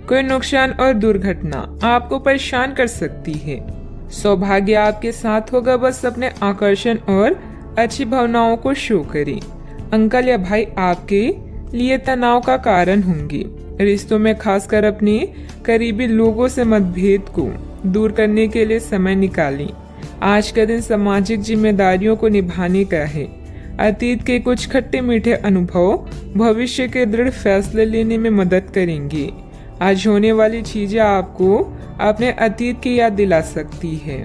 कोई नुकसान और दुर्घटना आपको परेशान कर सकती है। सौभाग्य आपके साथ होगा, बस अपने आकर्षण और अच्छी भावनाओं को शो करें। अंकल या भाई आपके लिए तनाव का कारण होंगे। रिश्तों में खासकर अपने करीबी लोगों से मतभेद को दूर करने के लिए समय निकालें। आज का दिन सामाजिक जिम्मेदारियों को निभाने का है। अतीत के कुछ खट्टे मीठे अनुभव भविष्य के दृढ़ फैसले लेने में मदद करेंगे। आज होने वाली चीजें आपको अपने अतीत की याद दिला सकती है।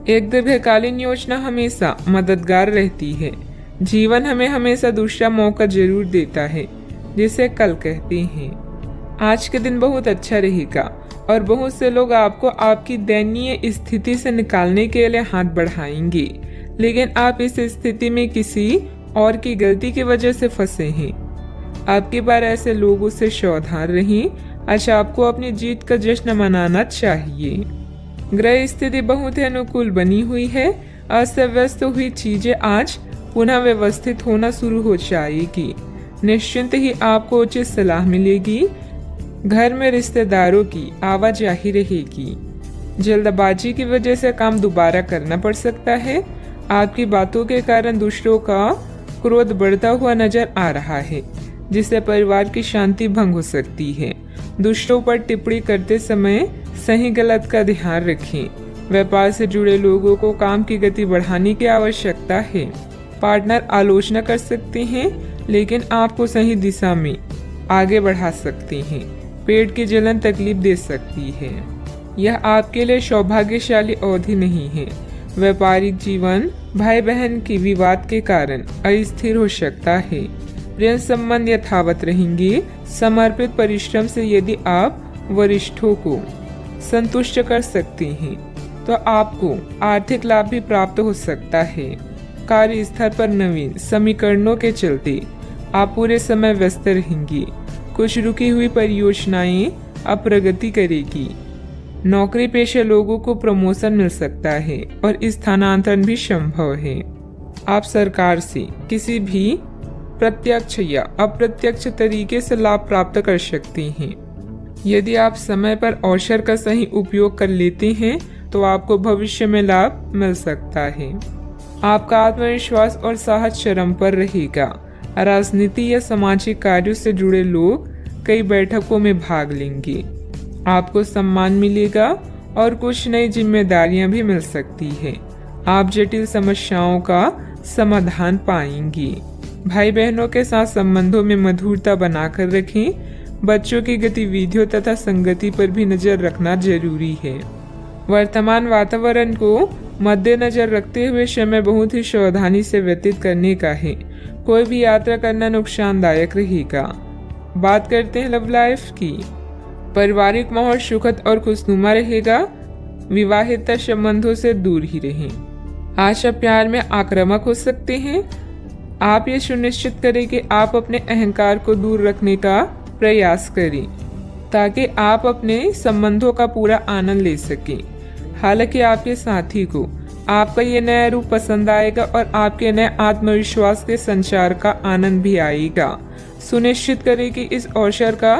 एक दीर्घकालीन योजना हमेशा मददगार रहती है। जीवन हमें हमेशा दूसरा मौका जरूर देता है, जिसे कल कहते हैं। आज के दिन बहुत अच्छा रहेगा और बहुत से लोग आपको आपकी दयनीय स्थिति से निकालने के लिए हाथ बढ़ाएंगे, लेकिन आप इस स्थिति में किसी और की गलती की वजह से फंसे हैं। आपकी बार ऐसे लोगों से सावधान रहें। आज आपको अपनी जीत का जश्न मनाना चाहिए। ग्रह स्थिति बहुत ही अनुकूल बनी हुई है। अस्त व्यस्त हुई चीजें आज पुनः व्यवस्थित होना शुरू हो जाएगी। निश्चिंत ही आपको उचित सलाह मिलेगी। घर में रिश्तेदारों की आवाजाही रहेगी। जल्दबाजी की वजह से काम दोबारा करना पड़ सकता है। आपकी बातों के कारण दूसरों का क्रोध बढ़ता हुआ नजर आ रहा है, जिससे परिवार की शांति भंग हो सकती है। दूसरों पर टिप्पणी करते समय सही गलत का ध्यान रखें। व्यापार से जुड़े लोगों को काम की गति बढ़ाने की आवश्यकता है। पार्टनर आलोचना कर सकते हैं, लेकिन आपको सही दिशा में आगे बढ़ा सकते हैं। पेट की जलन तकलीफ दे सकती है। यह आपके लिए सौभाग्यशाली अवधि नहीं है। व्यापारिक जीवन भाई बहन के विवाद के कारण अस्थिर हो सकता है। प्रेम संबंध यथावत रहेंगे। समर्पित परिश्रम से यदि आप वरिष्ठों को संतुष्ट कर सकते हैं, तो आपको आर्थिक लाभ भी प्राप्त हो सकता है। कार्यस्थल पर नवीन समीकरणों के चलते आप पूरे समय व्यस्त रहेंगे। कुछ रुकी हुई परियोजनाएं अब प्रगति करेगी। नौकरी पेशे लोगों को प्रमोशन मिल सकता है और स्थानांतरण भी संभव है। आप सरकार से किसी भी प्रत्यक्ष या अप्रत्यक्ष तरीके से लाभ प्राप्त कर सकते हैं। यदि आप समय पर अवसर का सही उपयोग कर लेते हैं, तो आपको भविष्य में लाभ मिल सकता है। आपका आत्मविश्वास और साहस चरम पर रहेगा। राजनीति या सामाजिक कार्यों से जुड़े लोग कई बैठकों में भाग लेंगे। आपको सम्मान मिलेगा और कुछ नई जिम्मेदारियां भी मिल सकती है। आप जटिल समस्याओं का समाधान पाएंगे। भाई बहनों के साथ संबंधों में मधुरता बनाकर रखें। बच्चों की गतिविधियों तथा संगति पर भी नजर रखना जरूरी है। वर्तमान वातावरण को मद्देनजर रखते हुए समय बहुत ही सावधानी से व्यतीत करने का है। कोई भी यात्रा करना नुकसानदायक रहेगा। बात करते हैं लव लाइफ की। पारिवारिक माहौल सुखद और खुशनुमा रहेगा। विवाहित संबंधों से दूर ही रहें। आज आप प्यार में आक्रामक हो सकते हैं। आप ये सुनिश्चित करें कि आप अपने अहंकार को दूर रखने का प्रयास करें, ताकि आप अपने संबंधों का पूरा आनंद ले सकें। हालांकि आपके साथी को आपका ये नया रूप पसंद आएगा और आपके नए आत्मविश्वास के संचार का आनंद भी आएगा। सुनिश्चित करें कि इस अवसर का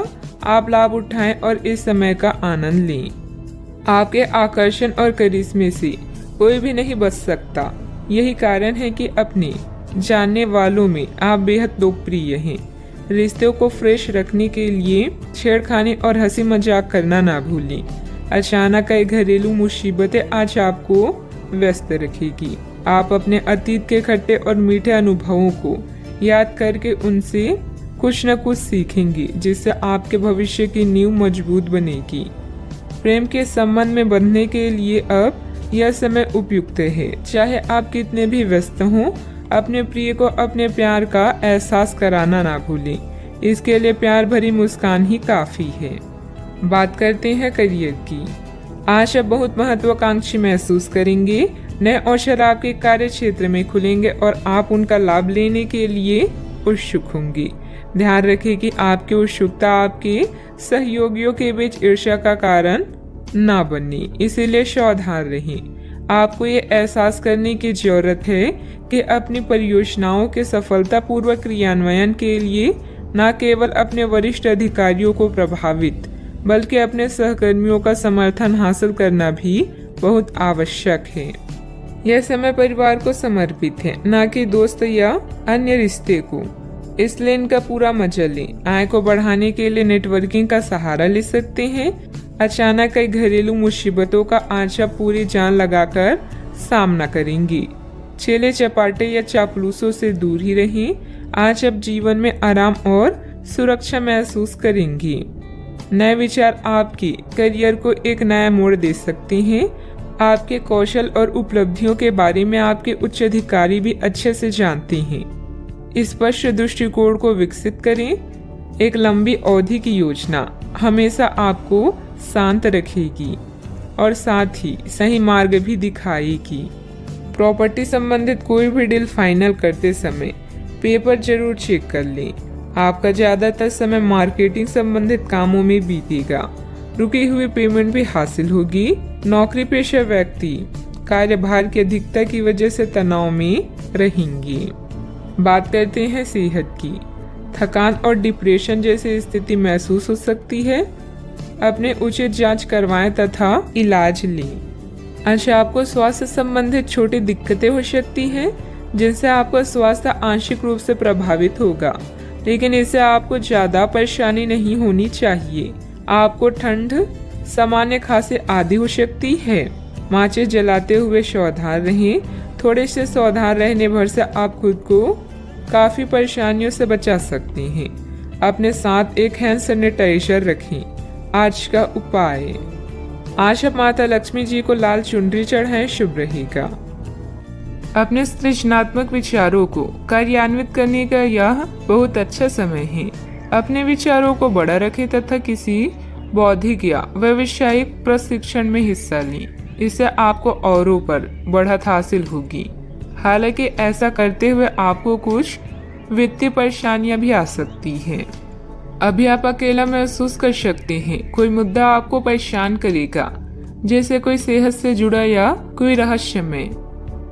आप लाभ उठाएं और इस समय का आनंद लें। आपके आकर्षण और करिश्मे से कोई भी नहीं बच सकता। यही कारण है कि अपने जानने वालों में आप बेहद लोकप्रिय हैं। रिश्तों को फ्रेश रखने के लिए छेड़खानी और हंसी मजाक करना ना भूलें। अचानक आई घरेलू मुसीबतें आज आपको व्यस्त रखेगी। आप अपने अतीत के खट्टे और मीठे अनुभवों को याद करके उनसे कुछ न कुछ सीखेंगे, जिससे आपके भविष्य की नींव मजबूत बनेगी। प्रेम के संबंध में बंधने के लिए अब यह समय उपयुक्त है। चाहे आप कितने भी व्यस्त हों, अपने प्रिय को अपने प्यार का एहसास कराना ना भूलें। इसके लिए प्यार भरी मुस्कान ही काफी है। बात करते हैं करियर की। आज आप बहुत महत्वाकांक्षी महसूस करेंगे। नए अवसर आपके कार्य क्षेत्र में खुलेंगे और आप उनका लाभ लेने के लिए उत्सुक होंगे। ध्यान रखें कि आपकी उत्सुकता आपके सहयोगियों के बीच ईर्ष्या का कारण ना बने, इसीलिए सावधान रहें। आपको ये एहसास करने की जरूरत है कि अपनी परियोजनाओं के सफलतापूर्वक क्रियान्वयन के लिए न केवल अपने वरिष्ठ अधिकारियों को प्रभावित बल्कि अपने सहकर्मियों का समर्थन हासिल करना भी बहुत आवश्यक है। यह समय परिवार को समर्पित है, न कि दोस्त या अन्य रिश्ते को, इसलिए इनका पूरा मजा लें। आय को बढ़ाने के लिए नेटवर्किंग का सहारा ले सकते हैं। अचानक कई घरेलू मुसीबतों का आज आप पूरी जान लगाकर सामना करेंगी। चेले चपाटे या चापलूसों से दूर ही रहें। आज आप जीवन में आराम और सुरक्षा महसूस करेंगी। नए विचार आपकी करियर को एक नया मोड़ दे सकते हैं। आपके कौशल और उपलब्धियों के बारे में आपके उच्च अधिकारी भी अच्छे से जानते हैं। स्पष्ट दृष्टिकोण को विकसित करें। एक लंबी अवधि की योजना हमेशा आपको शांत रखेगी और साथ ही सही मार्ग भी दिखाएगी। प्रॉपर्टी संबंधित कोई भी डील फाइनल करते समय पेपर जरूर चेक कर लें। आपका ज्यादातर समय मार्केटिंग संबंधित कामों में बीतेगा। रुकी हुई पेमेंट भी हासिल होगी। नौकरी पेशा व्यक्ति कार्यभार की अधिकता की वजह से तनाव में रहेंगी। बात करते हैं सेहत की। थकान और डिप्रेशन जैसी स्थिति महसूस हो सकती है। अपने उचित जांच करवाएं तथा इलाज लें। अच्छा, आपको स्वास्थ्य संबंधित छोटी दिक्कतें हो सकती हैं, जिनसे आपका स्वास्थ्य आंशिक रूप से प्रभावित होगा, लेकिन इससे आपको ज्यादा परेशानी नहीं होनी चाहिए। आपको ठंड, सामान्य खांसी आदि हो सकती है। माचिस जलाते हुए सावधान रहें। थोड़े से सावधान रहने भर से आप खुद को काफी परेशानियों से बचा सकते हैं। अपने साथ एक हैंड सैनिटाइजर रखें। आज का उपाय, आज आप माता लक्ष्मी जी को लाल चुनरी चढ़ाएं, शुभ रहेगा। अपने सृजनात्मक विचारों को कार्यान्वित करने का यह बहुत अच्छा समय है। अपने विचारों को बड़ा रखें तथा किसी बौद्धिक या व्यावसायिक प्रशिक्षण में हिस्सा लें। इससे आपको औरों पर बढ़त हासिल होगी। हालांकि ऐसा करते हुए आपको कुछ वित्तीय परेशानियां भी आ सकती हैं। अभी आप अकेला महसूस कर सकते हैं। कोई मुद्दा आपको परेशान करेगा, जैसे कोई सेहत से जुड़ा या कोई रहस्यमय,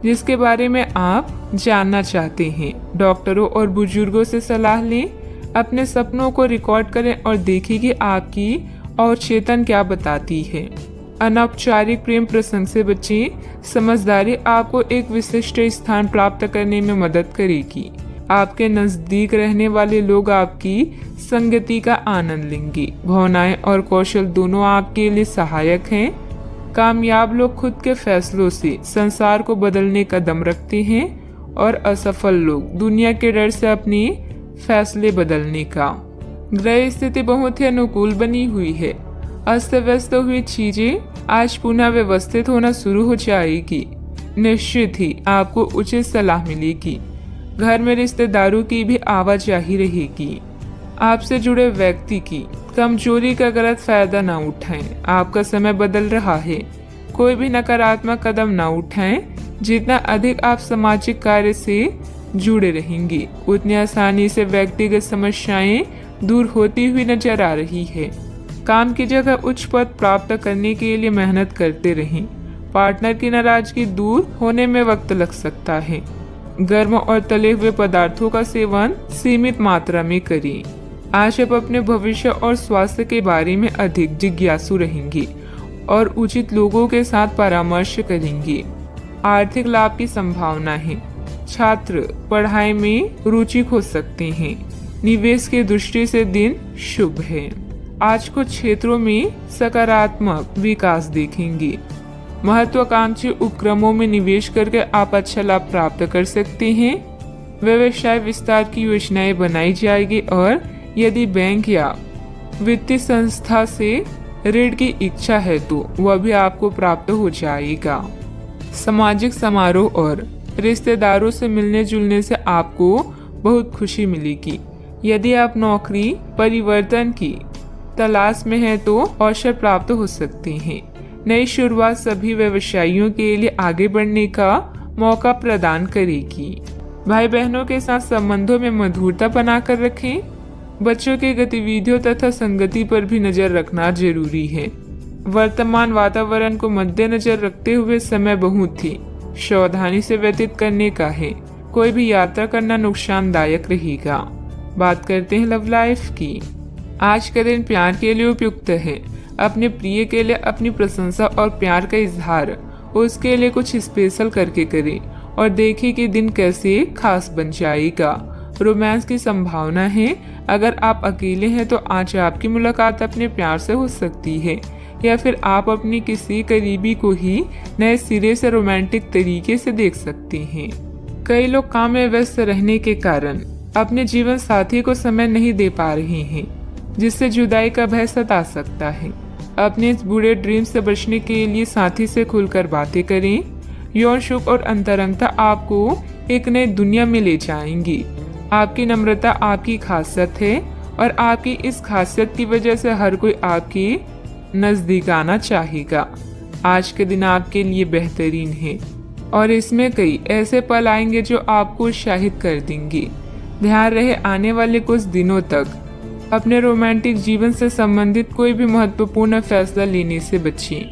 जिसके बारे में आप जानना चाहते हैं। डॉक्टरों और बुजुर्गों से सलाह लें। अपने सपनों को रिकॉर्ड करें और देखें कि आपकी और चेतन क्या बताती है। अनौपचारिक प्रेम प्रसंग से बचें। समझदारी आपको एक विशिष्ट स्थान प्राप्त करने में मदद करेगी। आपके नजदीक रहने वाले लोग आपकी संगति का आनंद लेंगे। भावनाएं और कौशल दोनों आपके लिए सहायक हैं। कामयाब लोग खुद के फैसलों से संसार को बदलने का दम रखते हैं और असफल लोग दुनिया के डर से अपने फैसले बदलने का। ग्रह स्थिति बहुत ही अनुकूल बनी हुई है। अस्त व्यस्त हुई चीजें आज पुनः व्यवस्थित होना शुरू हो जाएगी। निश्चित ही आपको उचित सलाह मिलेगी। घर में रिश्तेदारों की भी आवाजाही रहेगी। आपसे जुड़े व्यक्ति की कमजोरी का गलत फायदा न उठाएं। आपका समय बदल रहा है। कोई भी नकारात्मक कदम न उठाएं। जितना अधिक आप सामाजिक कार्य से जुड़े रहेंगे, उतनी आसानी से व्यक्तिगत समस्याएं दूर होती हुई नजर आ रही है। काम की जगह उच्च पद प्राप्त करने के लिए मेहनत करते रहें। पार्टनर की नाराजगी दूर होने में वक्त लग सकता है। गर्म और तले हुए पदार्थों का सेवन सीमित मात्रा में करें। आज आप अपने भविष्य और स्वास्थ्य के बारे में अधिक जिज्ञासु रहेंगे और उचित लोगों के साथ परामर्श करेंगे। आर्थिक लाभ की संभावना है। छात्र पढ़ाई में रुचि खो सकते हैं। निवेश की दृष्टि से दिन शुभ है। आज कुछ क्षेत्रों में सकारात्मक विकास देखेंगे। महत्वाकांक्षी उपक्रमों में निवेश करके आप अच्छा लाभ प्राप्त कर सकते हैं। व्यवसाय विस्तार की योजनाएं बनाई जाएगी और यदि बैंक या वित्तीय संस्था से ऋण की इच्छा है तो वह भी आपको प्राप्त हो जाएगा। सामाजिक समारोह और रिश्तेदारों से मिलने जुलने से आपको बहुत खुशी मिलेगी। यदि आप नौकरी परिवर्तन की तलाश में हैं तो अवसर प्राप्त हो सकते हैं। नई शुरुआत सभी व्यवसायियों के लिए आगे बढ़ने का मौका प्रदान करेगी। भाई बहनों के साथ संबंधों में मधुरता बनाकर रखें। बच्चों की गतिविधियों तथा संगति पर भी नजर रखना जरूरी है। वर्तमान वातावरण को मद्देनजर रखते हुए समय बहुत ही सावधानी से व्यतीत करने का है। कोई भी यात्रा करना नुकसानदायक रहेगा। बात करते हैं लव लाइफ की। आज का दिन प्यार के लिए उपयुक्त है। अपने प्रिय के लिए अपनी प्रशंसा और प्यार का इजहार उसके लिए कुछ स्पेशल करके करें और देखिए कि दिन कैसे खास बन जाएगा। रोमांस की संभावना है। अगर आप अकेले हैं तो आज आपकी मुलाकात अपने प्यार से हो सकती है, या फिर आप अपनी किसी करीबी को ही नए सिरे से रोमांटिक तरीके से देख सकते हैं। कई लोग काम में व्यस्त रहने के कारण अपने जीवन साथी को समय नहीं दे पा रहे हैं, जिससे जुदाई का भय सता सकता है। अपने इस बुरे ड्रीम से बचने के लिए साथी से खुलकर बातें करें। यौन सुख और अंतरंगता आपको एक नई दुनिया में ले जाएंगी। आपकी नम्रता आपकी खासियत है और आपकी इस खासियत की वजह से हर कोई आपके नजदीक आना चाहेगा। आज के दिन आपके लिए बेहतरीन है और इसमें कई ऐसे पल आएंगे जो आपको उत्साहित कर देंगे। ध्यान रहे आने वाले कुछ दिनों तक अपने रोमांटिक जीवन से संबंधित कोई भी महत्वपूर्ण फैसला लेने से बचिए।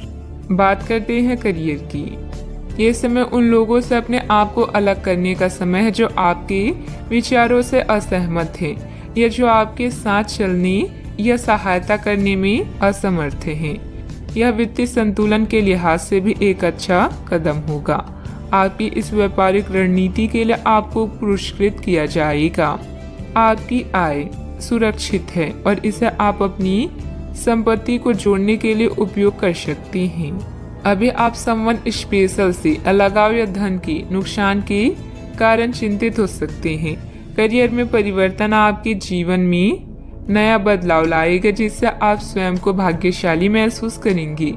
बात करते हैं करियर की। ये समय उन लोगों से अपने आप को अलग करने का समय है जो आपके विचारों से असहमत हैं या जो आपके साथ चलने या सहायता करने में असमर्थ हैं। यह वित्तीय संतुलन के लिहाज से भी एक अच्छा कदम होगा। आपकी इस व्यापारिक रणनीति के लिए आपको पुरस्कृत किया जाएगा। आपकी आय सुरक्षित है और इसे आप अपनी संपत्ति को जोड़ने के लिए उपयोग कर सकते हैं। अभी आप समवन स्पेशल से अलगाव या धन के नुकसान के कारण चिंतित हो सकते हैं। करियर में परिवर्तन आपके जीवन में नया बदलाव लाएगा, जिससे आप स्वयं को भाग्यशाली महसूस करेंगे।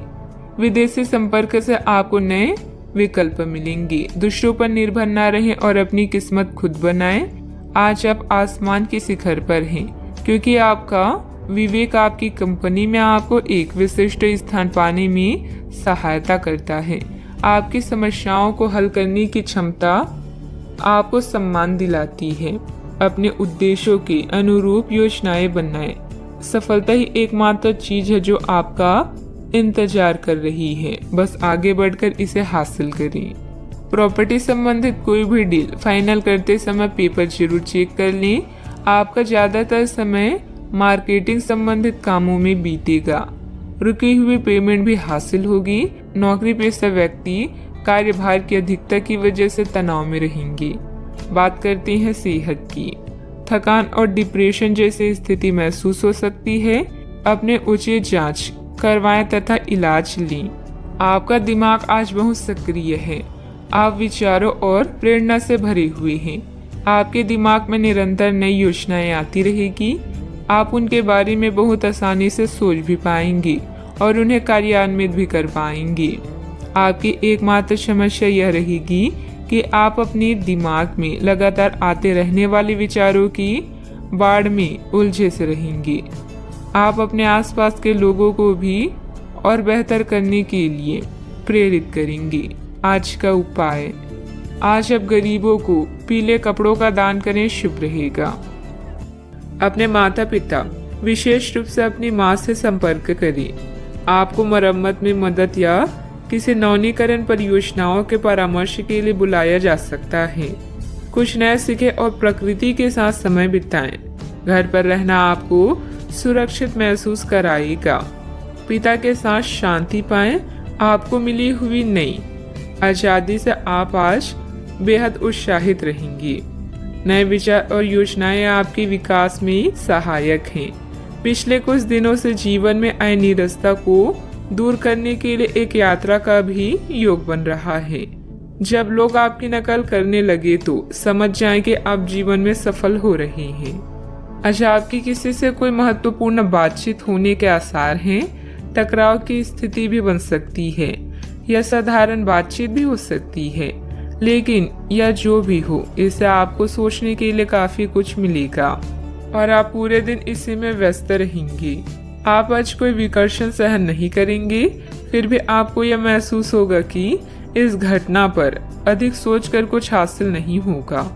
विदेशी संपर्क से आपको नए विकल्प मिलेंगे। दूसरों पर निर्भर न रहें और अपनी किस्मत खुद बनाएं। आज आप आसमान के शिखर पर हैं, क्योंकि आपका विवेक आपकी कंपनी में आपको एक विशिष्ट स्थान पाने में सहायता करता है। आपकी समस्याओं को हल करने की क्षमता आपको सम्मान दिलाती है। अपने उद्देश्यों के अनुरूप योजनाएं बनाएं। सफलता ही एकमात्र चीज है जो आपका इंतजार कर रही है, बस आगे बढ़कर इसे हासिल करें। प्रॉपर्टी संबंधित कोई भी डील फाइनल करते समय पेपर जरूर चेक कर लें। आपका ज्यादातर समय मार्केटिंग संबंधित कामों में बीतेगा। रुकी हुई पेमेंट भी हासिल होगी। नौकरी पेशा व्यक्ति कार्यभार की अधिकता की वजह से तनाव में रहेंगे। बात करते हैं सेहत की। थकान और डिप्रेशन जैसी स्थिति महसूस हो सकती है। अपने उचित जांच करवाएं तथा इलाज लें। आपका दिमाग आज बहुत सक्रिय है। आप विचारों और प्रेरणा से भरे हुए हैं। आपके दिमाग में निरंतर नई योजनाएं आती रहेगी। आप उनके बारे में बहुत आसानी से सोच भी पाएंगे और उन्हें कार्यान्वित भी कर पाएंगे। आपकी एकमात्र समस्या यह रहेगी कि आप अपने दिमाग में लगातार आते रहने वाले विचारों की बाढ़ में उलझे से रहेंगे। आप अपने आसपास के लोगों को भी और बेहतर करने के लिए प्रेरित करेंगे। आज का उपाय, आज आप गरीबों को पीले कपड़ों का दान करें, शुभ रहेगा। अपने माता पिता विशेष रूप से अपनी माँ से संपर्क करें। आपको मरम्मत में मदद या किसी नवीनीकरण परियोजनाओं के परामर्श के लिए बुलाया जा सकता है। कुछ नया सीखें और प्रकृति के साथ समय बिताएं। घर पर रहना आपको सुरक्षित महसूस कराएगा। पिता के साथ शांति पाएं। आपको मिली हुई नई आजादी से आप आज बेहद उत्साहित रहेंगे। नए विचार और योजनाएं आपके विकास में सहायक हैं। पिछले कुछ दिनों से जीवन में आए नीरसता को दूर करने के लिए एक यात्रा का भी योग बन रहा है। जब लोग आपकी नकल करने लगे तो समझ जाएं कि आप जीवन में सफल हो रहे हैं। आज आपकी किसी से कोई महत्वपूर्ण बातचीत होने के आसार हैं। टकराव की स्थिति भी बन सकती है या साधारण बातचीत भी हो सकती है, लेकिन यह जो भी हो, इससे आपको सोचने के लिए काफी कुछ मिलेगा और आप पूरे दिन इसी में व्यस्त रहेंगे। आप आज कोई विकर्षण सहन नहीं करेंगे, फिर भी आपको यह महसूस होगा कि इस घटना पर अधिक सोचकर कुछ हासिल नहीं होगा।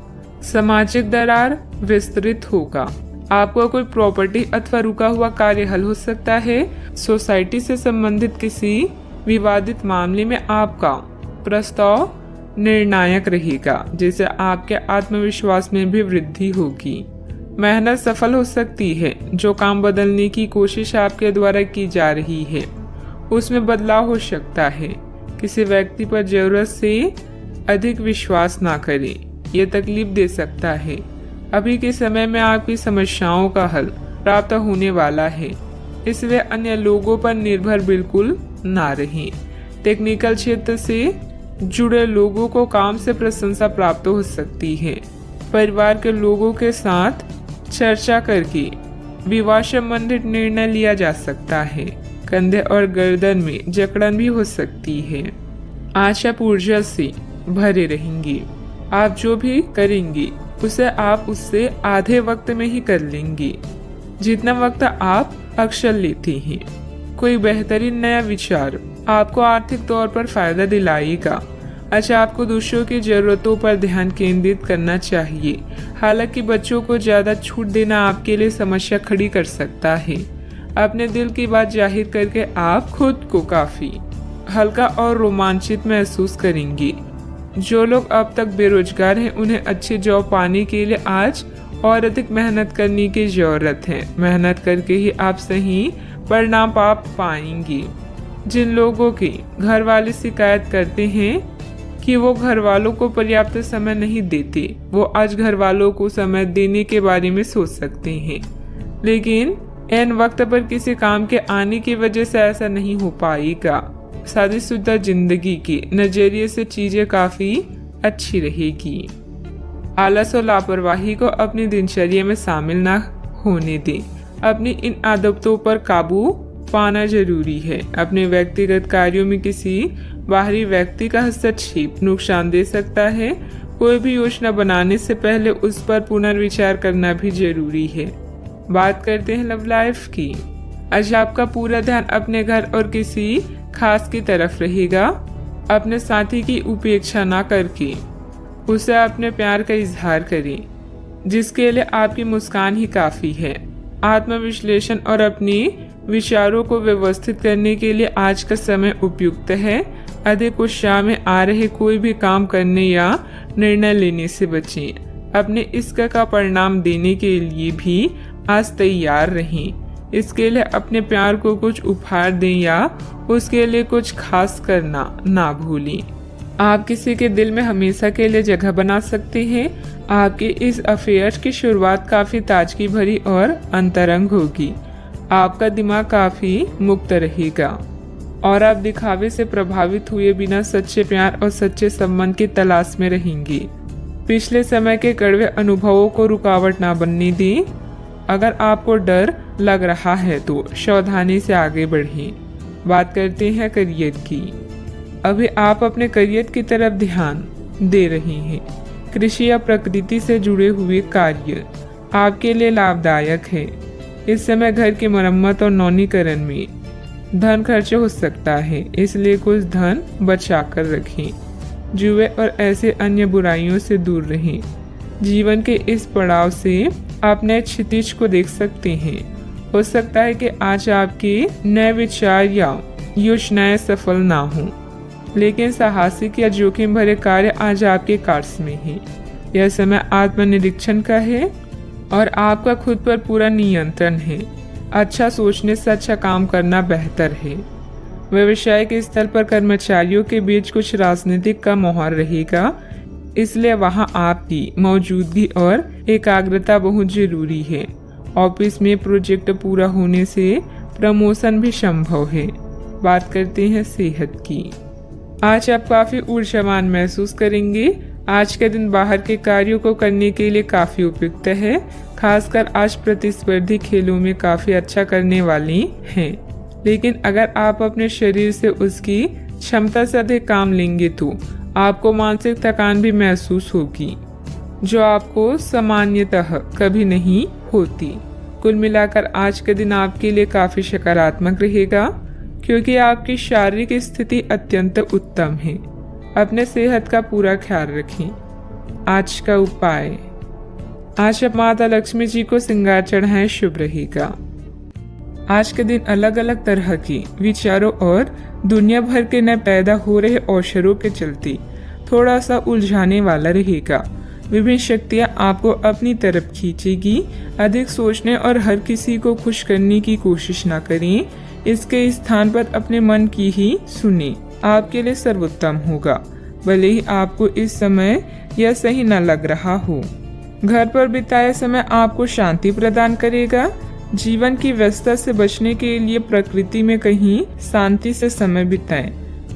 सामाजिक दरार विस्तृत होगा। आपको कोई प्रॉपर्टी अथवा रुका हुआ कार्य हल हो सकता है। सोसाइटी से संबंधित किसी विवादित मामले में आपका प्रस्ताव निर्णायक रहेगा, जिससे आपके आत्मविश्वास में भी वृद्धि होगी। मेहनत सफल हो सकती है। जो काम बदलने की कोशिश आपके द्वारा की जा रही है उसमें बदलाव हो सकता है। किसी व्यक्ति पर जरूरत से अधिक विश्वास ना करें, यह तकलीफ दे सकता है। अभी के समय में आपकी समस्याओं का हल प्राप्त होने वाला है, इसलिए अन्य लोगों पर निर्भर बिल्कुल ना रहें। टेक्निकल क्षेत्र से जुड़े लोगों को काम से प्रशंसा प्राप्त हो सकती है। परिवार के लोगों के साथ चर्चा करके विवाह संबंधित निर्णय लिया जा सकता है। कंधे और गर्दन में जकड़न भी हो सकती है। आज आप ऊर्जा से भरे रहेंगे। आप जो भी करेंगे उसे आप उससे आधे वक्त में ही कर लेंगे जितना वक्त आप अक्सर लेते हैं। कोई बेहतरीन नया विचार आपको आर्थिक तौर पर फायदा दिलाएगा। अच्छा, आपको दूसरों की जरूरतों पर ध्यान केंद्रित करना चाहिए। हालांकि बच्चों को ज्यादा छूट देना आपके लिए समस्या खड़ी कर सकता है। अपने दिल की बात जाहिर करके आप खुद को काफी हल्का और रोमांचित महसूस करेंगे। जो लोग अब तक बेरोजगार हैं उन्हें अच्छी जॉब पाने के लिए आज और अधिक मेहनत करने की जरूरत है। मेहनत करके ही आप सही परिणाम पा पाएंगे। जिन लोगों के घर वाले शिकायत करते हैं कि वो घर वालों को पर्याप्त समय नहीं देते, वो आज घर वालों को समय देने के बारे में सोच सकते हैं। लेकिन ऐन वक्त पर किसी काम के आने की वजह से ऐसा नहीं हो पाएगा। शादीशुदा जिंदगी के नजरिए से चीजें काफी अच्छी रहेगी। आलस और लापरवाही को अपनी दिनचर्या में शामिल न होने दें। अपनी इन आदतों पर काबू पाना जरूरी है। अपने व्यक्तिगत कार्यों में किसी बाहरी व्यक्ति का हस्तक्षेप नुकसान दे सकता है। कोई भी योजना बनाने से पहले उस पर पुनर्विचार करना भी जरूरी है। बात करते हैं लव लाइफ की। आज आपका पूरा ध्यान अपने घर और किसी खास की तरफ रहेगा। अपने साथी की उपेक्षा ना करके उसे अपने प्यार का इजहार करें, जिसके लिए आपकी मुस्कान ही काफी है। आत्मविश्लेषण और अपने विचारों को व्यवस्थित करने के लिए आज का समय उपयुक्त है। अधिक उत्साह में आ रहे कोई भी काम करने या निर्णय लेने से बचें। अपने इश्क का परिणाम देने के लिए भी आज तैयार रहें। इसके लिए अपने प्यार को कुछ उपहार दें या उसके लिए कुछ खास करना ना भूलें। आप किसी के दिल में हमेशा के लिए जगह बना सकते हैं। आपके इस अफेयर की शुरुआत काफी ताजगी भरी और अंतरंग होगी। आपका दिमाग काफी मुक्त रहेगा और आप दिखावे से प्रभावित हुए बिना सच्चे प्यार और सच्चे संबंध की तलाश में रहेंगे। पिछले समय के कड़वे अनुभवों को रुकावट ना बनने दें। अगर आपको डर लग रहा है तो सावधानी से आगे बढ़ें। बात करते हैं करियर की। अभी आप अपने करियर की तरफ ध्यान दे रहे हैं। कृषि या प्रकृति से जुड़े हुए कार्य आपके लिए लाभदायक है। इस समय घर की मरम्मत और नवीनीकरण में धन खर्च हो सकता है, इसलिए कुछ धन बचा कर रखें। जुए और ऐसे अन्य बुराइयों से दूर रहें। जीवन के इस पड़ाव से आप नए क्षितिज को देख सकते हैं। हो सकता है कि आज आपके नए विचार या योजनाएं सफल ना हों, लेकिन साहसिक या जोखिम भरे कार्य आज आपके कार्य में है। यह समय आत्मनिरीक्षण का है और आपका खुद पर पूरा नियंत्रण है। अच्छा सोचने से अच्छा काम करना बेहतर है। व्यवसायिक स्थल पर कर्मचारियों के बीच कुछ राजनीतिक का माहौल रहेगा, इसलिए वहां आपकी मौजूदगी और एकाग्रता बहुत जरूरी है। ऑफिस में प्रोजेक्ट पूरा होने से प्रमोशन भी संभव है। बात करते हैं सेहत की। आज आप काफी ऊर्जावान महसूस करेंगे। आज का दिन बाहर के कार्यों को करने के लिए काफी उपयुक्त है। खासकर आज प्रतिस्पर्धी खेलों में काफी अच्छा करने वाली हैं। लेकिन अगर आप अपने शरीर से उसकी क्षमता से अधिक काम लेंगे तो आपको मानसिक थकान भी महसूस होगी, जो आपको सामान्यतः कभी नहीं होती। कुल मिलाकर आज का दिन आपके लिए काफी सकारात्मक रहेगा, क्योंकि आपकी शारीरिक स्थिति अत्यंत उत्तम है। अपने सेहत का पूरा ख्याल रखें। आज का उपाय, आज आप माता लक्ष्मी जी को श्रृंगार चढ़ाएं, शुभ रहेगा। आज के दिन अलग अलग तरह के विचारों और दुनिया भर के नए पैदा हो रहे अवसरों के चलते थोड़ा सा उलझाने वाला रहेगा। विभिन्न शक्तियाँ आपको अपनी तरफ खींचेगी। अधिक सोचने और हर किसी को खुश करने की कोशिश न करें, इसके स्थान पर अपने मन की ही सुने, आपके लिए सर्वोत्तम होगा, भले ही आपको इस समय यह सही न लग रहा हो। घर पर बिताया समय आपको शांति प्रदान करेगा। जीवन की व्यस्तता से बचने के लिए प्रकृति में कहीं शांति से समय बिताएं।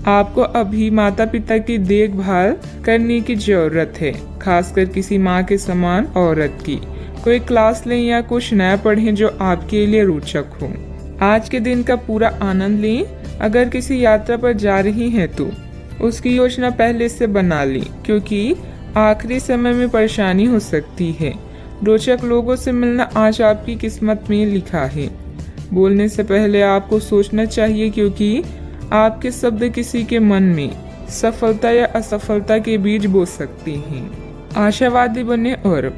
आपको अभी माता पिता की देखभाल करने की जरूरत है, खासकर किसी माँ के समान औरत की। कोई क्लास लें या कुछ नया पढ़ें जो आपके लिए रोचक हो। आज के दिन का पूरा आनंद लें। अगर किसी यात्रा पर जा रही हैं तो उसकी योजना पहले से बना लें, क्योंकि आखिरी समय में परेशानी हो सकती है। रोचक लोगों से मिलना आज आपकी किस्मत में लिखा है। बोलने से पहले आपको सोचना चाहिए, क्योंकि आपके शब्द किसी के मन में सफलता या असफलता के बीज बो सकते हैं। आशावादी बने और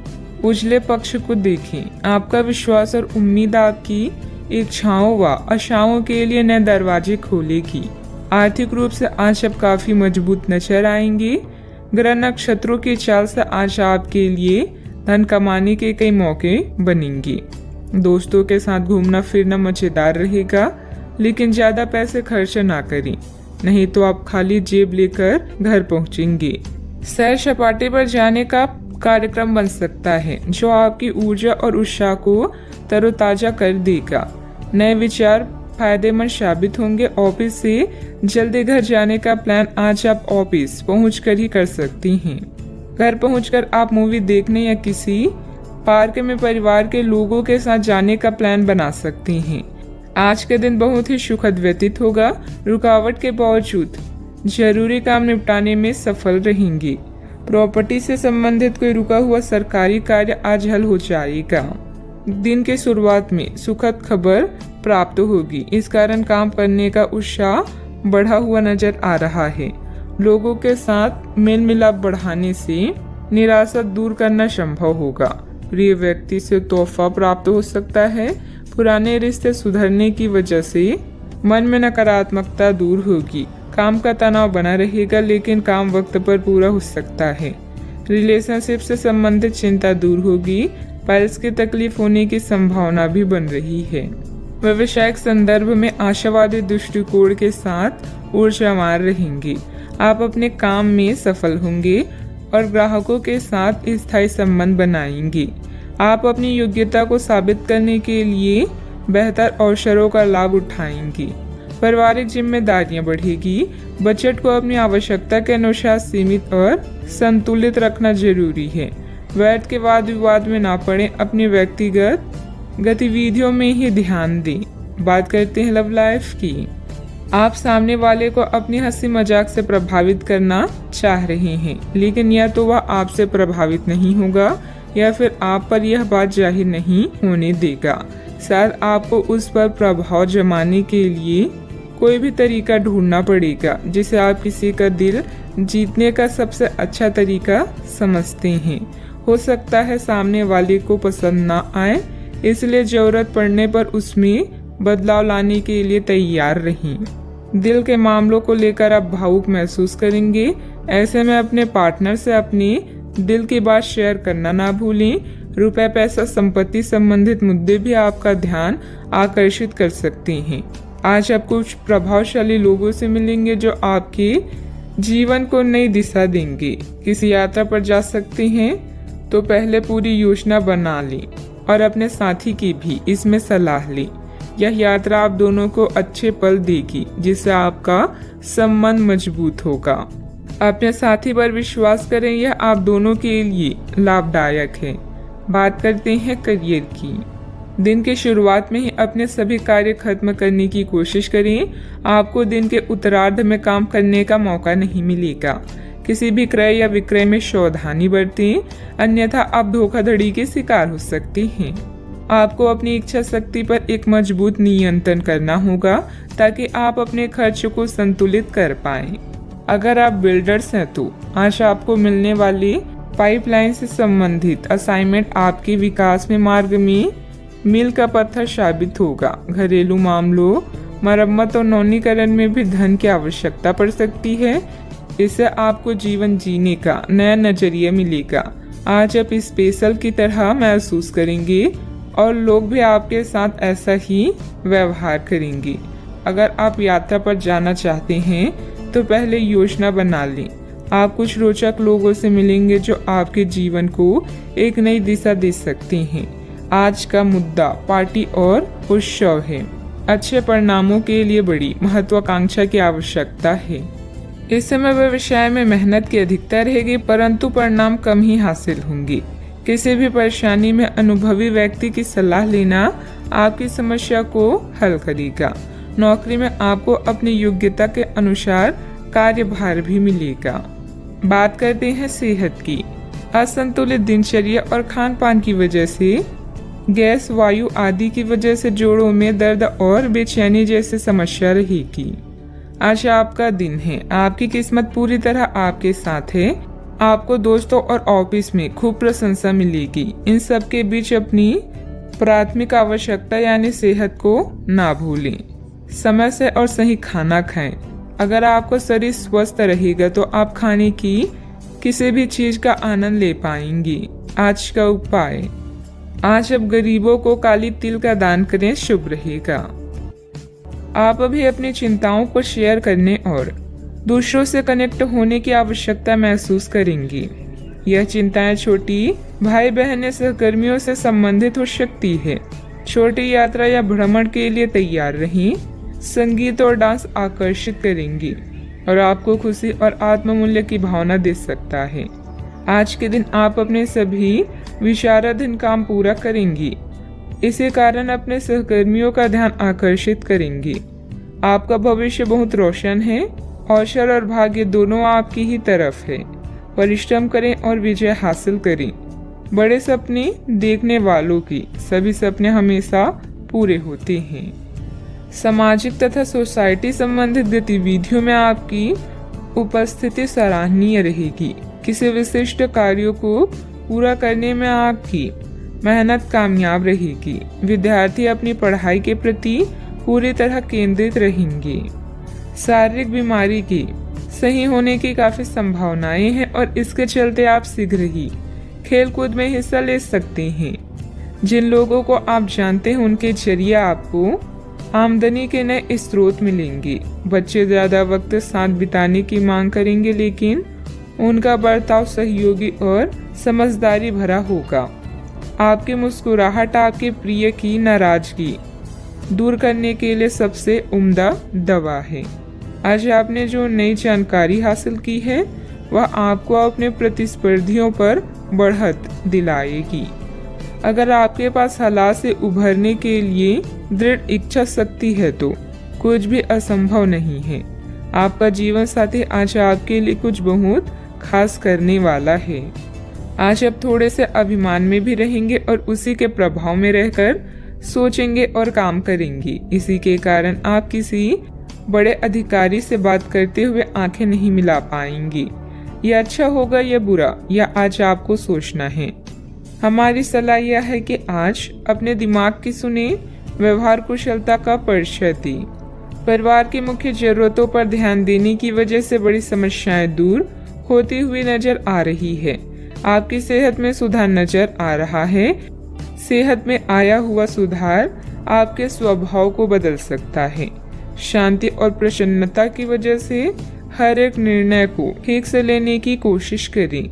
उजले पक्ष को देखें। आपका विश्वास और उम्मीद आपकी इच्छाओं व आशाओं के लिए नए दरवाजे खोलेगी। आर्थिक रूप से आज आप काफी मजबूत नजर आएंगे। ग्रह नक्षत्रों की चाल से आज आपके लिए धन कमाने के कई मौके बनेंगे। दोस्तों के साथ घूमना फिरना मजेदार रहेगा, लेकिन ज्यादा पैसे खर्च ना करें, नहीं तो आप खाली जेब लेकर घर पहुंचेंगे। सैर सपाटे पर जाने का कार्यक्रम बन सकता है, जो आपकी ऊर्जा और उत्साह को तरोताजा कर देगा। नए विचार फायदेमंद साबित होंगे। ऑफिस से जल्दी घर जाने का प्लान आज आप ऑफिस पहुंचकर ही कर सकती हैं। घर पहुंचकर आप मूवी देखने या किसी पार्क में परिवार के लोगों के साथ जाने का प्लान बना सकती हैं। आज का दिन बहुत ही सुखद व्यतीत होगा। रुकावट के बावजूद जरूरी काम निपटाने में सफल रहेंगी। प्रॉपर्टी से संबंधित कोई रुका हुआ सरकारी कार्य आज हल हो जाएगा। दिन के शुरुआत में सुखद खबर प्राप्त होगी, इस कारण काम करने का उत्साह बढ़ा हुआ नजर आ रहा है। लोगों के साथ मेल मिलाप बढ़ाने से निराशा दूर करना संभव होगा। प्रिय व्यक्ति से तोहफा प्राप्त हो सकता है। पुराने रिश्ते सुधरने की वजह से मन में नकारात्मकता दूर होगी। काम का तनाव बना रहेगा, लेकिन काम वक्त पर पूरा हो सकता है। रिलेशनशिप से संबंधित चिंता दूर होगी। पाइल्स की तकलीफ होने की संभावना भी बन रही है। व्यवसायिक संदर्भ में आशावादी दृष्टिकोण के साथ ऊर्जावान रहेंगे। आप अपने काम में सफल होंगे और ग्राहकों के साथ स्थायी संबंध बनाएंगे। आप अपनी योग्यता को साबित करने के लिए बेहतर अवसरों का लाभ उठाएंगे। पारिवारिक जिम्मेदारियां बढ़ेगी। बजट को अपनी आवश्यकता के अनुसार सीमित और संतुलित रखना जरूरी है। वैध के वाद विवाद में ना पड़े। अपनी व्यक्तिगत गतिविधियों में ही ध्यान दें। बात करते हैं लव लाइफ की। आप सामने वाले को अपनी हंसी मजाक से प्रभावित करना चाह रहे हैं, लेकिन या तो वह आपसे प्रभावित नहीं होगा या फिर आप पर यह बात जाहिर नहीं होने देगा। शायद आपको उस पर प्रभाव जमाने के लिए कोई भी तरीका ढूंढना पड़ेगा, जिसे आप किसी का दिल जीतने का सबसे अच्छा तरीका समझते हैं। हो सकता है सामने वाले को पसंद ना आए, इसलिए जरूरत पड़ने पर उसमें बदलाव लाने के लिए तैयार रहें। दिल के मामलों को लेकर आप भावुक महसूस करेंगे। ऐसे में अपने पार्टनर से अपने दिल की बात शेयर करना ना भूलें। रुपए, पैसा, संपत्ति संबंधित मुद्दे भी आपका ध्यान आकर्षित कर सकते हैं। आज आप कुछ प्रभावशाली लोगों से मिलेंगे जो आपके जीवन को नई दिशा देंगे। किसी यात्रा पर जा सकते हैं तो पहले पूरी योजना बना लें और अपने साथी की भी इसमें सलाह लें। यह यात्रा आप दोनों को अच्छे पल देगी, जिससे आपका संबंध मजबूत होगा। अपने साथी पर विश्वास करें, यह आप दोनों के लिए लाभदायक है। बात करते हैं करियर की। दिन की शुरुआत में ही अपने सभी कार्य खत्म करने की कोशिश करें। आपको दिन के उत्तरार्ध में काम करने का मौका नहीं मिलेगा। किसी भी क्रय या विक्रय में सावधानी बरतें, अन्यथा आप धोखाधड़ी के शिकार हो सकते हैं। आपको अपनी इच्छा शक्ति पर एक मजबूत नियंत्रण करना होगा, ताकि आप अपने खर्च को संतुलित कर पाएं। अगर आप बिल्डर्स हैं तो आज आपको मिलने वाले पाइपलाइन से संबंधित असाइनमेंट आपके विकास में मार्ग में मील का पत्थर साबित होगा। घरेलू मामलों, मरम्मत और नवीनीकरण में भी धन की आवश्यकता पड़ सकती है। इससे आपको जीवन जीने का नया नजरिया मिलेगा। आज आप स्पेशल की तरह महसूस करेंगे और लोग भी आपके साथ ऐसा ही व्यवहार करेंगे। अगर आप यात्रा पर जाना चाहते हैं तो पहले योजना बना लें। आप कुछ रोचक लोगों से मिलेंगे जो आपके जीवन को एक नई दिशा दे सकते हैं। आज का मुद्दा पार्टी और उत्सव है। अच्छे परिणामों के लिए बड़ी महत्वाकांक्षा की आवश्यकता है। इस समय व्यवसाय में मेहनत की अधिकता रहेगी, परंतु परिणाम कम ही हासिल होंगे। किसी भी परेशानी में अनुभवी व्यक्ति की सलाह लेना आपकी समस्या को हल करेगा। नौकरी में आपको अपनी योग्यता के अनुसार कार्यभार भी मिलेगा। बात करते हैं सेहत की। असंतुलित दिनचर्या और खान पान की वजह से गैस, वायु आदि की वजह से जोड़ों में दर्द और बेचैनी जैसी समस्या रहेगी। आज आपका दिन है। आपकी किस्मत पूरी तरह आपके साथ है। आपको दोस्तों और ऑफिस में खूब प्रशंसा मिलेगी। इन सब के बीच अपनी प्राथमिक आवश्यकता यानी सेहत को ना भूलें। समय से और सही खाना खाएं। अगर आपका शरीर स्वस्थ रहेगा तो आप खाने की किसी भी चीज का आनंद ले पाएंगे। आज का उपाय, आज आप गरीबों को काली तिल का दान करें, शुभ रहेगा। आप अभी अपनी चिंताओं को शेयर करने और दूसरों से कनेक्ट होने की आवश्यकता महसूस करेंगी। यह चिंताएं छोटी भाई बहन या सहकर्मियों से संबंधित हो सकती है। छोटी यात्रा या भ्रमण के लिए तैयार रहें। संगीत और डांस आकर्षित करेंगी और आपको खुशी और आत्ममूल्य की भावना दे सकता है। आज के दिन आप अपने सभी विचाराधीन काम पूरा करेंगी। इसी कारण अपने सहकर्मियों का ध्यान आकर्षित करेंगे। आपका भविष्य बहुत रोशन है। अवसर और भाग्य दोनों आपकी ही तरफ है। परिश्रम करें और विजय हासिल करें। बड़े सपने देखने वालों की सभी सपने हमेशा पूरे होते हैं। सामाजिक तथा सोसाइटी संबंधित गतिविधियों में आपकी उपस्थिति सराहनीय रहेगी। किसी विशिष्ट कार्यों को पूरा करने में आपकी मेहनत कामयाब रहेगी। विद्यार्थी अपनी पढ़ाई के प्रति पूरी तरह केंद्रित रहेंगे। शारीरिक बीमारी की सही होने की काफी संभावनाएं हैं और इसके चलते आप शीघ्र ही खेल कूद में हिस्सा ले सकते हैं। जिन लोगों को आप जानते हैं उनके जरिए आपको आमदनी के नए स्रोत मिलेंगे। बच्चे ज्यादा वक्त साथ बिताने की मांग करेंगे, लेकिन उनका बर्ताव सहयोगी और समझदारी भरा होगा। आपकी मुस्कुराहट आपके प्रिय की नाराजगी दूर करने के लिए सबसे उम्दा दवा है। आज आपने जो नई जानकारी हासिल की है वह आपको अपने प्रतिस्पर्धियों पर बढ़त दिलाएगी। अगर आपके पास हालात से उभरने के लिए दृढ़ इच्छा शक्ति है तो कुछ भी असंभव नहीं है। आपका जीवन साथी आज आपके लिए कुछ बहुत खास करने वाला है। आज आप थोड़े से अभिमान में भी रहेंगे और उसी के प्रभाव में रहकर सोचेंगे और काम करेंगे। इसी के कारण आप किसी बड़े अधिकारी से बात करते हुए आंखें नहीं मिला पाएंगे। यह अच्छा होगा या बुरा, यह आज आपको सोचना है। हमारी सलाह यह है कि आज अपने दिमाग की सुने, व्यवहार कुशलता का परिचय दें। परिवार की मुख्य जरूरतों पर ध्यान देने की वजह से बड़ी समस्याएं दूर होती हुई नजर आ रही है। आपकी सेहत में सुधार नजर आ रहा है। सेहत में आया हुआ सुधार आपके स्वभाव को बदल सकता है। शांति और प्रसन्नता की वजह से हर एक निर्णय को ठीक से लेने की कोशिश करें।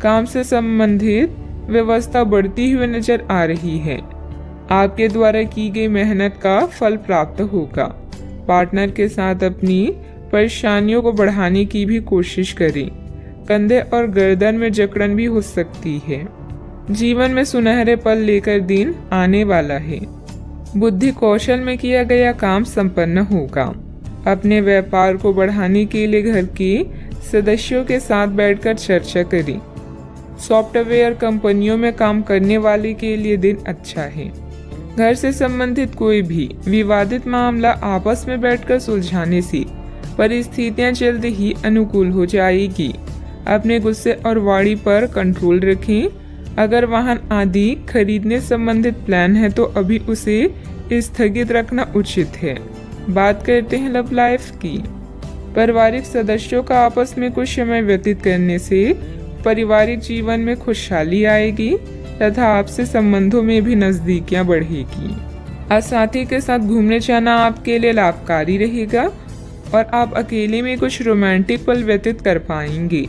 काम से संबंधित व्यवस्था बढ़ती हुई नजर आ रही है। आपके द्वारा की गई मेहनत का फल प्राप्त होगा। पार्टनर के साथ अपनी परेशानियों को बढ़ाने की भी कोशिश करें। कंधे और गर्दन में जकड़न भी हो सकती है। जीवन में सुनहरे पल लेकर दिन आने वाला है। बुद्धि कौशल में किया गया काम संपन्न होगा। अपने व्यापार को बढ़ाने के लिए घर के सदस्यों के साथ बैठकर चर्चा करें। सॉफ्टवेयर कंपनियों में काम करने वाले के लिए दिन अच्छा है। घर से संबंधित कोई भी विवादित मामला आपस में बैठकर सुलझाने से परिस्थितियां जल्द ही अनुकूल हो जाएगी। अपने गुस्से और वाणी पर कंट्रोल रखें। अगर वाहन आदि खरीदने संबंधित प्लान है तो अभी उसे स्थगित रखना उचित है। बात करते हैं लव लाइफ की। पारिवारिक सदस्यों का आपस में कुछ समय व्यतीत करने से पारिवारिक जीवन में खुशहाली आएगी तथा आपसे संबंधों में भी नजदीकियां बढ़ेगी। आज साथी के साथ घूमने जाना आपके लिए लाभकारी रहेगा और आप अकेले में कुछ रोमांटिक पल व्यतीत कर पाएंगे।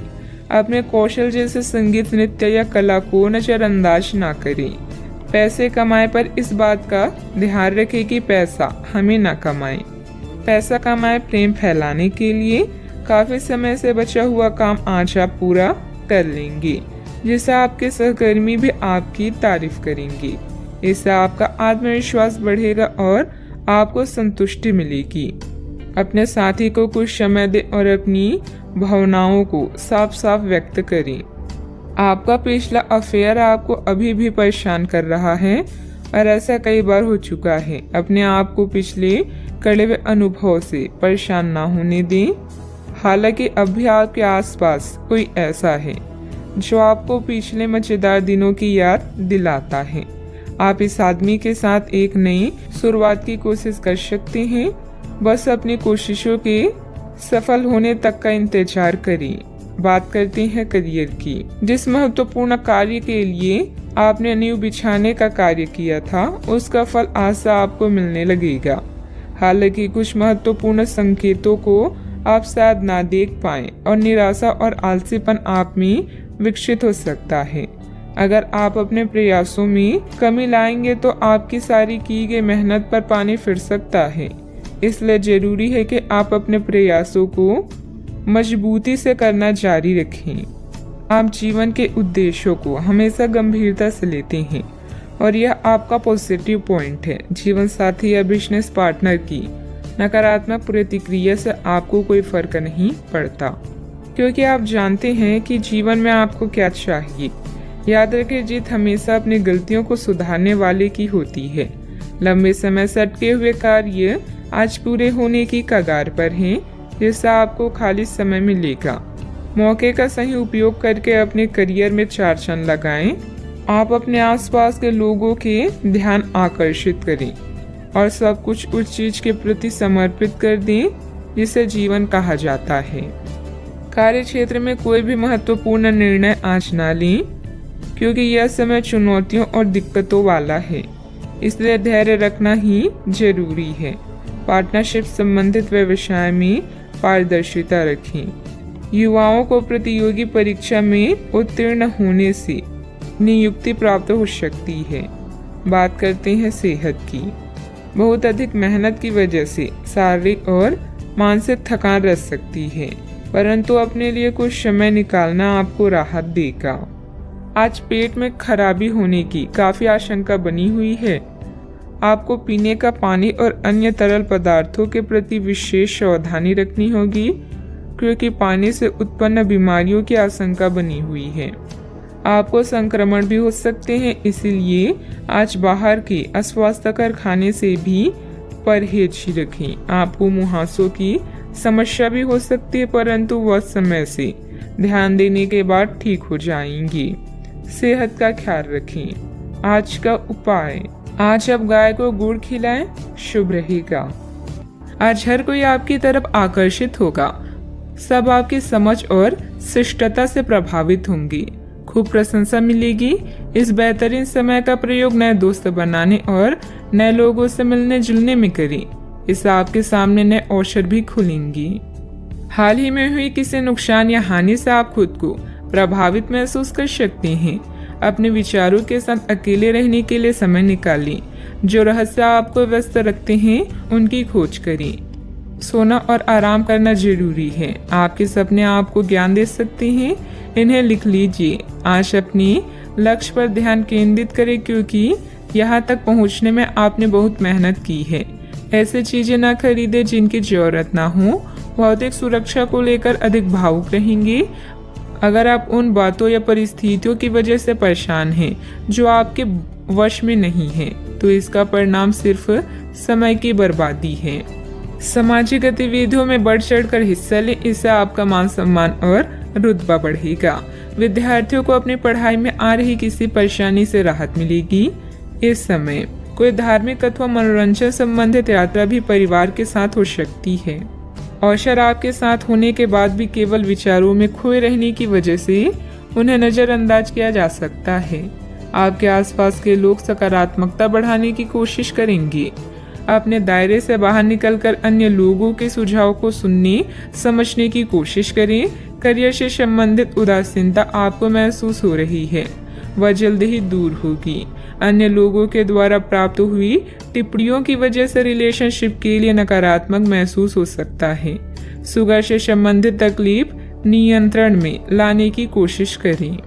अपने कौशल जैसे संगीत, नृत्य या कला को नजरअंदाज ना करें। पैसे कमाए पर इस बात का ध्यान रखें कि पैसा हमें ना कमाए। पैसा कमाए प्रेम फैलाने के लिए काफी समय से बचा हुआ काम आज आप पूरा कर लेंगे, जिससे आपके सहकर्मी भी आपकी तारीफ करेंगे। इससे आपका आत्मविश्वास बढ़ेगा और आपको संतुष्टि मिलेगी। अपने साथी को कुछ समय दें और अपनी भावनाओं को साफ साफ व्यक्त करें। आपका पिछला अफेयर आपको अभी भी परेशान कर रहा है और ऐसा कई बार हो चुका है। अपने आप को पिछले कड़े हुए अनुभव से परेशान ना होने दें। हालांकि अब भी आपके आसपास कोई ऐसा है जो आपको पिछले मजेदार दिनों की याद दिलाता है। आप इस आदमी के साथ एक नई शुरुआत की कोशिश कर सकते हैं। बस अपनी कोशिशों के सफल होने तक का इंतजार करें। बात करते हैं करियर की। जिस महत्वपूर्ण कार्य के लिए आपने नींव बिछाने का कार्य किया था, उसका फल आज से आपको मिलने लगेगा। हालांकि कुछ महत्वपूर्ण संकेतों को आप शायद ना देख पाएं और निराशा और आलसीपन आप में विकसित हो सकता है। अगर आप अपने प्रयासों में कमी लाएंगे तो आपकी सारी की गई मेहनत पर पानी फिर सकता है। इसलिए जरूरी है कि आप अपने प्रयासों को मजबूती से करना जारी रखें। आप जीवन के उद्देश्यों को हमेशा गंभीरता से लेते हैं और यह आपका पॉजिटिव पॉइंट है। जीवन साथी या बिजनेस पार्टनर की नकारात्मक प्रतिक्रिया से आपको कोई फर्क नहीं पड़ता, क्योंकि आप जानते हैं कि जीवन में आपको क्या चाहिए। याद रखें, जीत हमेशा अपनी गलतियों को सुधारने वाले की होती है। लंबे समय से अटके हुए कार्य आज पूरे होने की कगार पर हैं, जिससे आपको खाली समय मिलेगा। मौके का सही उपयोग करके अपने करियर में 4 चांद लगाएं। आप अपने आसपास के लोगों के ध्यान आकर्षित करें और सब कुछ उस चीज के प्रति समर्पित कर दें जिसे जीवन कहा जाता है। कार्य क्षेत्र में कोई भी महत्वपूर्ण निर्णय आज ना लें, क्योंकि यह समय चुनौतियों और दिक्कतों वाला है। इसलिए धैर्य रखना ही जरूरी है। पार्टनरशिप संबंधित व्यवसाय में पारदर्शिता रखें। युवाओं को प्रतियोगी परीक्षा में उत्तीर्ण होने से नियुक्ति प्राप्त हो सकती है। बात करते हैं सेहत की। बहुत अधिक मेहनत की वजह से शारीरिक और मानसिक थकान रह सकती है, परंतु अपने लिए कुछ समय निकालना आपको राहत देगा। आज पेट में खराबी होने की काफी आशंका बनी हुई है। आपको पीने का पानी और अन्य तरल पदार्थों के प्रति विशेष सावधानी रखनी होगी, क्योंकि पानी से उत्पन्न बीमारियों की आशंका बनी हुई है। आपको संक्रमण भी हो सकते हैं, इसीलिए आज बाहर के अस्वास्थ्यकर खाने से भी परहेज रखें। आपको मुहासों की समस्या भी हो सकती है, परंतु वह समय से ध्यान देने के बाद ठीक हो जाएंगी। सेहत का ख्याल रखें। आज का उपाय, आज आप गाय को गुड़ खिलाएं, शुभ रहेगा। आज हर कोई आपकी तरफ आकर्षित होगा। सब आपकी समझ और शिष्टता से प्रभावित होंगे। खूब प्रशंसा मिलेगी। इस बेहतरीन समय का प्रयोग नए दोस्त बनाने और नए लोगों से मिलने जुलने में करें। इससे आपके सामने नए अवसर भी खुलेंगे। हाल ही में हुई किसी नुकसान या हानि से आप खुद को प्रभावित महसूस कर सकते हैं। अपने विचारों के साथ अकेले रहने के लिए समय निकालें। जो रहस्य आपको व्यस्त रखते हैं उनकी खोज करें। सोना और आराम करना जरूरी है। आपके सपने आपको ज्ञान दे सकते हैं, इन्हें लिख लीजिए। आज अपने लक्ष्य पर ध्यान केंद्रित करें, क्योंकि यहाँ तक पहुँचने में आपने बहुत मेहनत की है। ऐसे चीजें ना खरीदें जिनकी जरूरत ना हो। भौतिक सुरक्षा को लेकर अधिक भावुक रहेंगे। अगर आप उन बातों या परिस्थितियों की वजह से परेशान हैं जो आपके वश में नहीं है, तो इसका परिणाम सिर्फ समय की बर्बादी है। सामाजिक गतिविधियों में बढ़ चढ़कर हिस्सा लें, इससे आपका मान सम्मान और रुतबा बढ़ेगा। विद्यार्थियों को अपनी पढ़ाई में आ रही किसी परेशानी से राहत मिलेगी। इस समय कोई धार्मिक अथवा मनोरंजन संबंधित यात्रा भी परिवार के साथ हो सकती है। अवसर आपके साथ होने के बाद भी केवल विचारों में खोए रहने की वजह से उन्हें नज़रअंदाज किया जा सकता है। आपके आसपास के लोग सकारात्मकता बढ़ाने की कोशिश करेंगे। अपने दायरे से बाहर निकलकर अन्य लोगों के सुझाव को सुनने समझने की कोशिश करें। करियर से संबंधित उदासीनता आपको महसूस हो रही है, वह जल्द ही दूर होगी। अन्य लोगों के द्वारा प्राप्त हुई टिप्पणियों की वजह से रिलेशनशिप के लिए नकारात्मक महसूस हो सकता है। शुगर से संबंधित तकलीफ नियंत्रण में लाने की कोशिश करें।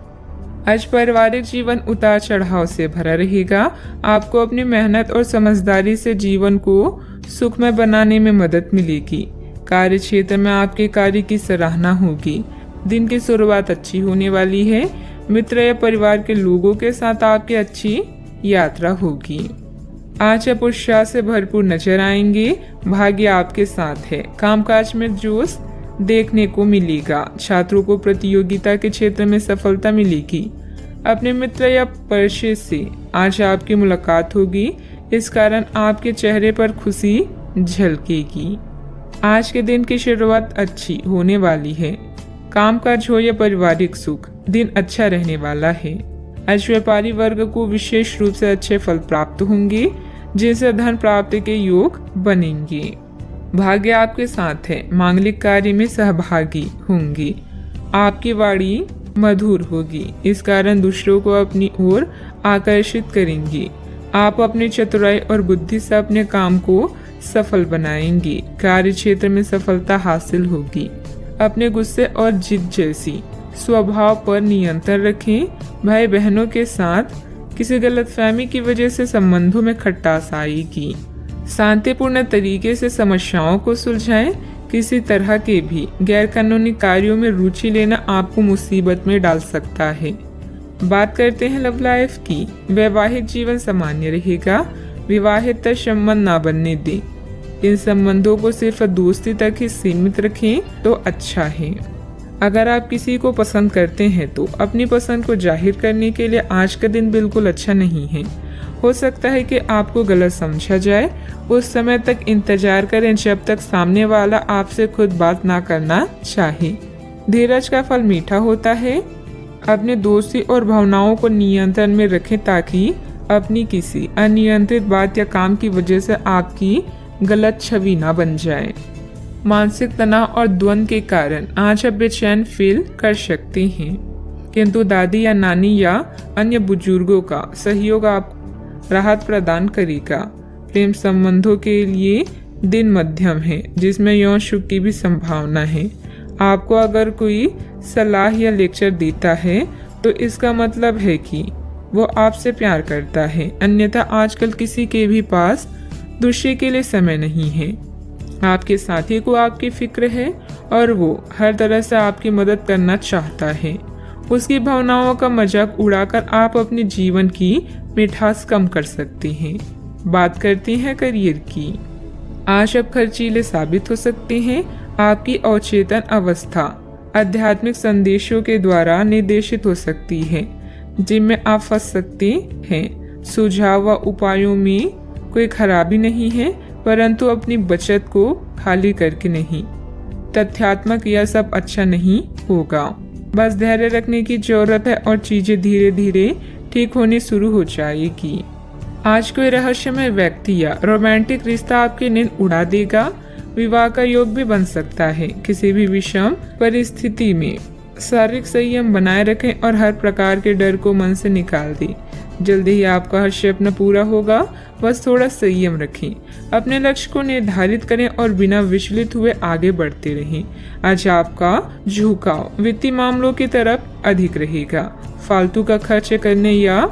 आज पारिवारिक जीवन उतार चढ़ाव से भरा रहेगा। आपको अपनी मेहनत और समझदारी से जीवन को सुखमय बनाने में मदद मिलेगी। कार्य क्षेत्र में आपके कार्य की सराहना होगी। दिन की शुरुआत अच्छी होने वाली है। मित्र या परिवार के लोगों के साथ आपकी अच्छी यात्रा होगी। आज आप उत्साह से भरपूर नजर आएंगे। भाग्य आपके साथ है। कामकाज में जोश देखने को मिलेगा। छात्रों को प्रतियोगिता के क्षेत्र में सफलता मिलेगी। अपने मित्र या परिचित से आज आपकी मुलाकात होगी। इस कारण आपके चेहरे पर खुशी झलकेगी। आज के दिन की शुरुआत अच्छी होने वाली है। कामकाज हो या पारिवारिक सुख, दिन अच्छा रहने वाला है। आज व्यापारी वर्ग को विशेष रूप से अच्छे फल प्राप्त होंगे, जिनसे धन प्राप्ति के योग बनेंगे। भाग्य आपके साथ है। मांगलिक कार्य में सहभागी होंगे। आपकी वाणी मधुर होगी। इस कारण दूसरों को अपनी ओर आकर्षित करेंगे। आप अपनी चतुराई और बुद्धि से अपने काम को सफल बनाएंगे। कार्य क्षेत्र में सफलता हासिल होगी। अपने गुस्से और जिद जैसी स्वभाव पर नियंत्रण रखें। भाई बहनों के साथ किसी गलतफहमी की वजह से संबंधों में खटास आएगी। शांतिपूर्ण तरीके से समस्याओं को सुलझाएं। किसी तरह के भी गैरकानूनी कार्यों में रुचि लेना आपको मुसीबत में डाल सकता है। बात करते हैं लव लाइफ की। वैवाहिक जीवन सामान्य रहेगा। विवाहित संबंध ना बनने दें। इन संबंधों को सिर्फ दोस्ती तक ही सीमित रखें तो अच्छा है। अगर आप किसी को पसंद करते हैं तो अपनी पसंद को जाहिर करने के लिए आज का दिन बिल्कुल अच्छा नहीं है। हो सकता है कि आपको गलत समझा जाए। उस समय तक इंतजार करें जब तक सामने वाला आपसे खुद बात ना करना चाहे। धीरज का फल मीठा होता है। अपने दोस्ती और भावनाओं को नियंत्रण में रखें ताकि अपनी किसी अनियंत्रित बात या काम की वजह से आपकी गलत छवि ना बन जाए। मानसिक तनाव और द्वंद्व के कारण आज आप बेचैन फील कर सकते हैं, किंतु दादी या नानी या अन्य बुजुर्गों का सहयोग आप राहत प्रदान करेगा। प्रेम संबंधों के लिए दिन मध्यम है, जिसमें यौन सुख की भी संभावना है। आपको अगर कोई सलाह या लेक्चर देता है तो इसका मतलब है कि वो आपसे प्यार करता है, अन्यथा आजकल किसी के भी पास दूसरे के लिए समय नहीं है। आपके साथी को आपकी फिक्र है और वो हर तरह से आपकी मदद करना चाहता है। उसकी भावनाओं का मजाक उड़ाकर आप अपने जीवन की मिठास कम कर सकते हैं। बात करते हैं करियर की। आज आप खर्चीले साबित हो सकते हैं। आपकी अवचेतन अवस्था आध्यात्मिक संदेशों के द्वारा निर्देशित हो सकती है, जिनमें आप फंस सकते हैं। सुझाव व उपायों में कोई खराबी नहीं है, परंतु अपनी बचत को खाली करके नहीं। तथ्यात्मक यह सब अच्छा नहीं होगा। बस धैर्य रखने की जरूरत है और चीजें धीरे धीरे ठीक होनी शुरू हो जाएगी। आज कोई रहस्यमय व्यक्ति या रोमांटिक रिश्ता आपकी नींद उड़ा देगा। विवाह का योग भी बन सकता है। किसी भी विषम परिस्थिति में शारीरिक संयम बनाए रखें और हर प्रकार के डर को मन से निकाल दें। जल्दी ही आपका हर सपना पूरा होगा, बस थोड़ा संयम रखें। अपने लक्ष्य को निर्धारित करें और बिना विचलित हुए आगे बढ़ते रहें। आज आपका झुकाव वित्तीय मामलों की तरफ अधिक रहेगा। फालतू का खर्च करने या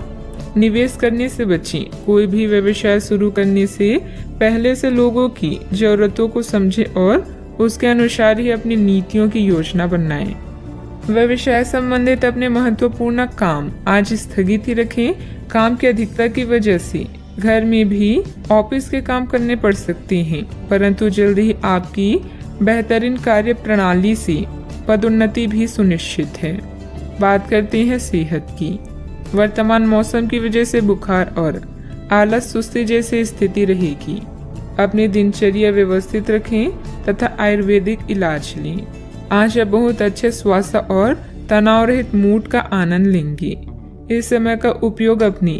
निवेश करने से बचें। कोई भी व्यवसाय शुरू करने से पहले से लोगों की जरूरतों को समझें और उसके अनुसार ही अपनी नीतियों की योजना बनाएं। व्यवसाय संबंधित अपने महत्वपूर्ण काम आज स्थगित ही रखें। काम की अधिकता की वजह से घर में भी ऑफिस के काम करने पड़ सकते हैं, परंतु जल्द ही आपकी बेहतरीन कार्य प्रणाली से पदोन्नति भी सुनिश्चित है। बात करते हैं सेहत की। वर्तमान मौसम की वजह से बुखार और आलस सुस्ती जैसी स्थिति रहेगी। अपनी दिनचर्या व्यवस्थित रखें तथा आयुर्वेदिक इलाज लें। आज आप बहुत अच्छे स्वास्थ्य और तनाव रहित मूड का आनंद लेंगे। इस समय का उपयोग अपनी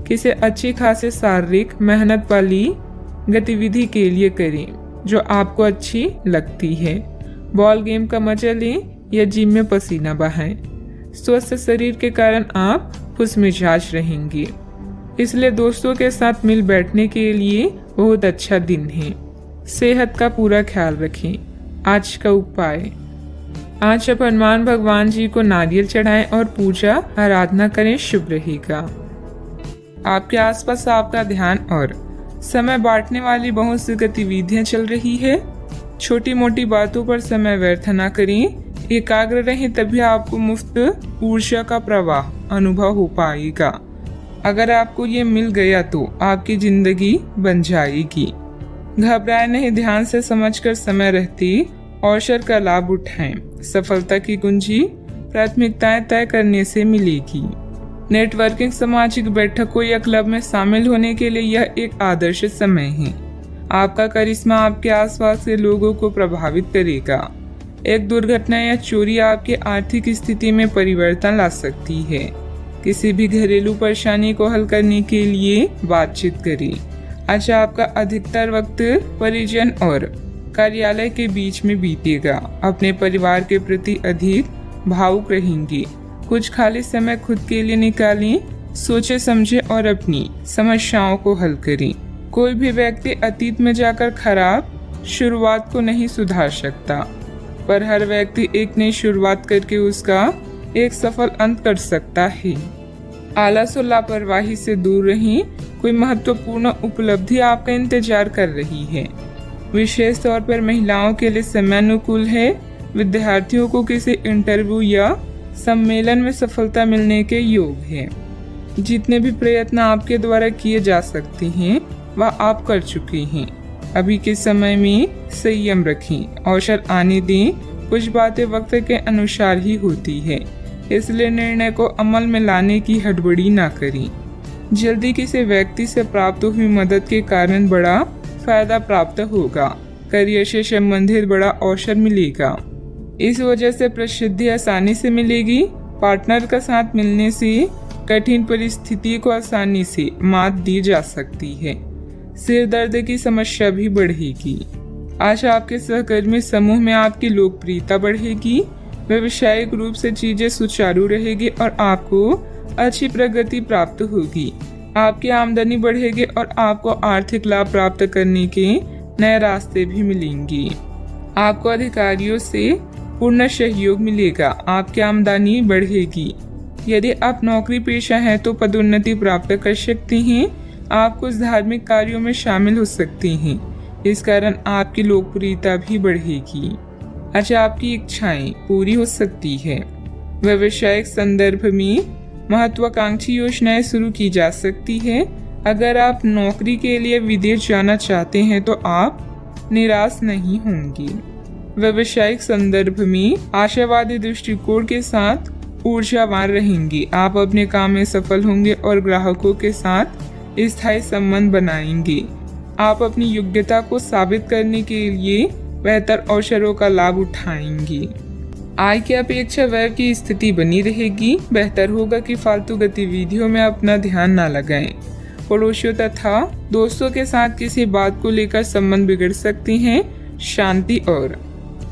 किसी अच्छी खासी शारीरिक मेहनत वाली गतिविधि के लिए करें जो आपको अच्छी लगती है। बॉल गेम का मजा लें या जिम में पसीना बहाएं। स्वस्थ शरीर के कारण आप खुशमिजाज रहेंगे, इसलिए दोस्तों के साथ मिल बैठने के लिए बहुत अच्छा दिन है। सेहत का पूरा ख्याल रखें। आज का उपाय, आज आप हनुमान भगवान जी को नारियल चढ़ाएं और पूजा आराधना करें, शुभ रहेगा। आपके आसपास आपका ध्यान और समय बांटने वाली बहुत सी गतिविधियां चल रही है। छोटी मोटी बातों पर समय व्यर्थ न करें, एकाग्र रहें, तभी आपको मुफ्त ऊर्जा का प्रवाह अनुभव हो पाएगा। अगर आपको ये मिल गया तो आपकी जिंदगी बन जाएगी। घबराए नहीं, ध्यान से समझकर समय रहते अवसर का लाभ उठाएं। सफलता की कुंजी प्राथमिकताएं तय करने से मिलेगी। नेटवर्किंग, सामाजिक बैठकों या क्लब में शामिल होने के लिए यह एक आदर्श समय है। आपका करिश्मा आपके आसपास के लोगों को प्रभावित करेगा। एक दुर्घटना या चोरी आपकी आर्थिक स्थिति में परिवर्तन ला सकती है। किसी भी घरेलू परेशानी को हल करने के लिए बातचीत करें। आज आपका अधिकतर वक्त परिजन और कार्यालय के बीच में बीतेगा। अपने परिवार के प्रति अधिक भावुक रहेंगे। कुछ खाली समय खुद के लिए निकालें, सोचे समझे और अपनी समस्याओं को हल करें। कोई भी व्यक्ति अतीत में जाकर खराब शुरुआत को नहीं सुधार सकता, पर हर व्यक्ति एक नई शुरुआत करके उसका एक सफल अंत कर सकता है। आलस और लापरवाही से दूर रहें। कोई महत्वपूर्ण उपलब्धि आपका इंतजार कर रही है। विशेष तौर पर महिलाओं के लिए समय अनुकूल है। विद्यार्थियों को किसी इंटरव्यू या सम्मेलन में सफलता मिलने के योग है। जितने भी प्रयत्न आपके द्वारा किए जा सकते हैं वह आप कर चुके हैं। अभी के समय में संयम रखें, अवसर आने दें। कुछ बातें वक्त के अनुसार ही होती है, इसलिए निर्णय को अमल में लाने की हड़बड़ी ना करें। जल्दी किसी व्यक्ति से प्राप्त हुई मदद के कारण बड़ा फायदा प्राप्त होगा। करियर से संबंधित बड़ा अवसर मिलेगा, इस वजह से प्रसिद्धि आसानी से मिलेगी। पार्टनर का साथ मिलने से कठिन परिस्थिति को आसानी से मात दी जा सकती है। सिर दर्द की समस्या भी बढ़ेगी। आज आपके सहकर्मी समूह में आपकी लोकप्रियता बढ़ेगी। व्यवसायिक रूप से चीजें सुचारू रहेगी और आपको अच्छी प्रगति प्राप्त होगी। आपकी आमदनी बढ़ेगी और आपको आर्थिक लाभ प्राप्त करने के नए रास्ते भी मिलेंगे। आपको अधिकारियों से पूर्ण सहयोग मिलेगा। आपकी आमदनी बढ़ेगी। यदि आप नौकरी पेशा हैं तो पदोन्नति प्राप्त कर सकते हैं। आप कुछ धार्मिक कार्यों में शामिल हो सकते हैं, इस कारण आपकी लोकप्रियता भी बढ़ेगी। अच्छा, आपकी इच्छाएं पूरी हो सकती है। व्यवसायिक संदर्भ में महत्वाकांक्षी योजनाएं शुरू की जा सकती है। अगर आप नौकरी के लिए विदेश जाना चाहते हैं तो आप निराश नहीं होंगे। व्यवसायिक संदर्भ में आशावादी दृष्टिकोण के साथ ऊर्जावान रहेंगे। आप अपने काम में सफल होंगे और ग्राहकों के साथ स्थायी संबंध बनाएंगे। आप अपनी योग्यता को साबित करने के लिए बेहतर अवसरों का लाभ उठाएंगे। आय की अपेक्षा व्यय की स्थिति बनी रहेगी। बेहतर होगा कि फालतू गतिविधियों में अपना ना लगाएं। पड़ोसियों तथा दोस्तों के साथ किसी बात को लेकर संबंध बिगड़ सकते हैं। शांति और